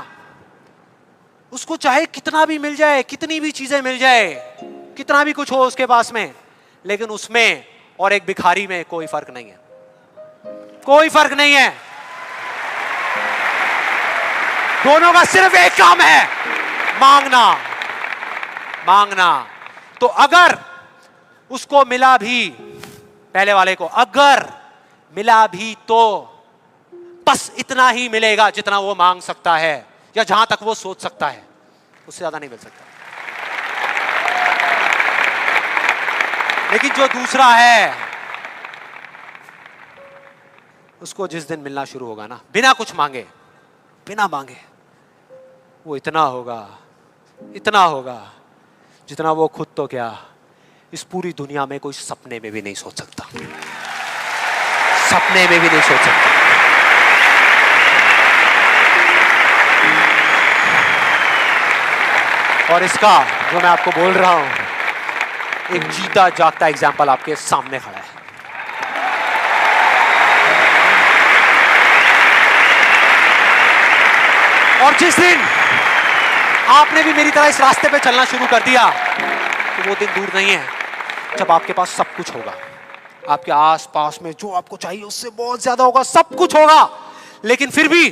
उसको चाहे कितना भी मिल जाए, कितनी भी चीजें मिल जाए, कितना भी कुछ हो उसके पास में, लेकिन उसमें और एक भिखारी में कोई फर्क नहीं है, कोई फर्क नहीं है। दोनों का सिर्फ एक काम है, मांगना, मांगना। तो अगर उसको मिला भी, पहले वाले को अगर मिला भी, तो बस इतना ही मिलेगा जितना वो मांग सकता है या जहां तक वो सोच सकता है, उससे ज्यादा नहीं मिल सकता। लेकिन जो दूसरा है, उसको जिस दिन मिलना शुरू होगा ना, बिना कुछ मांगे, बिना मांगे, वो इतना होगा, इतना होगा जितना वो खुद तो क्या, इस पूरी दुनिया में कोई सपने में भी नहीं सोच सकता, सपने में भी नहीं सोच सकता। और इसका जो मैं आपको बोल रहा हूं, एक जीता जागता एग्जाम्पल आपके सामने खड़ा है। और जिस दिन आपने भी मेरी तरह इस रास्ते पे चलना शुरू कर दिया, तो वो दिन दूर नहीं है जब आपके पास सब कुछ होगा, आपके आस पास में जो आपको चाहिए उससे बहुत ज्यादा होगा, सब कुछ होगा, लेकिन फिर भी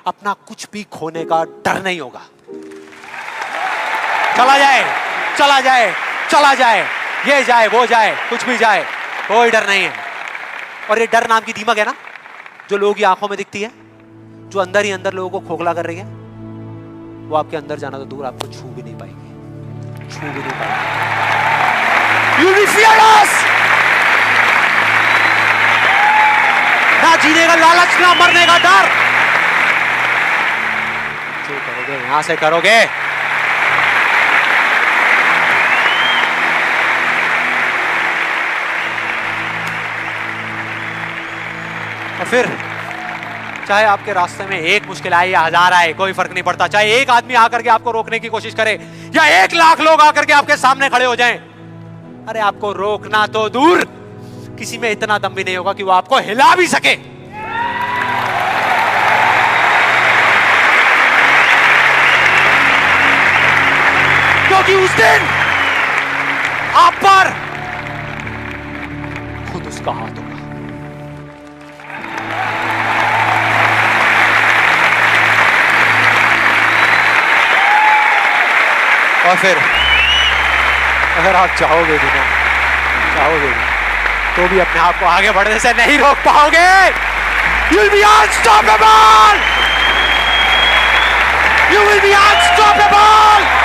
अपना कुछ भी खोने का डर नहीं होगा। चला जाए, चला जाए, चला जाए, ये जाए, वो जाए, कुछ भी जाए, कोई डर नहीं है। और ये डर नाम की दीमक है ना, जो लोगों की आंखों में दिखती है, जो अंदर ही अंदर लोगों को खोखला कर रही है, वो आपके अंदर जाना तो दूर, आपको छू भी नहीं पाएगी, छू भी नहीं पाएगी। You'll be fearless! ना जीने का लालच, ना मरने का डर। जो करोगे यहां से करोगे। और फिर चाहे आपके रास्ते में एक मुश्किल आए या 1000 आए, कोई फर्क नहीं पड़ता। चाहे एक आदमी आकर के आपको रोकने की कोशिश करे या 1 लाख लोग आकर के आपके सामने खड़े हो जाएं, अरे आपको रोकना तो दूर, किसी में इतना दम भी नहीं होगा कि वो आपको हिला भी सके। क्योंकि उस दिन आप पर खुद उसका हाथ होगा। और फिर अगर आप चाहोगे भी ना, चाहोगे भी, तो भी अपने आप को आगे बढ़ने से नहीं रोक पाओगे। You'll be unstoppable! You will be unstoppable!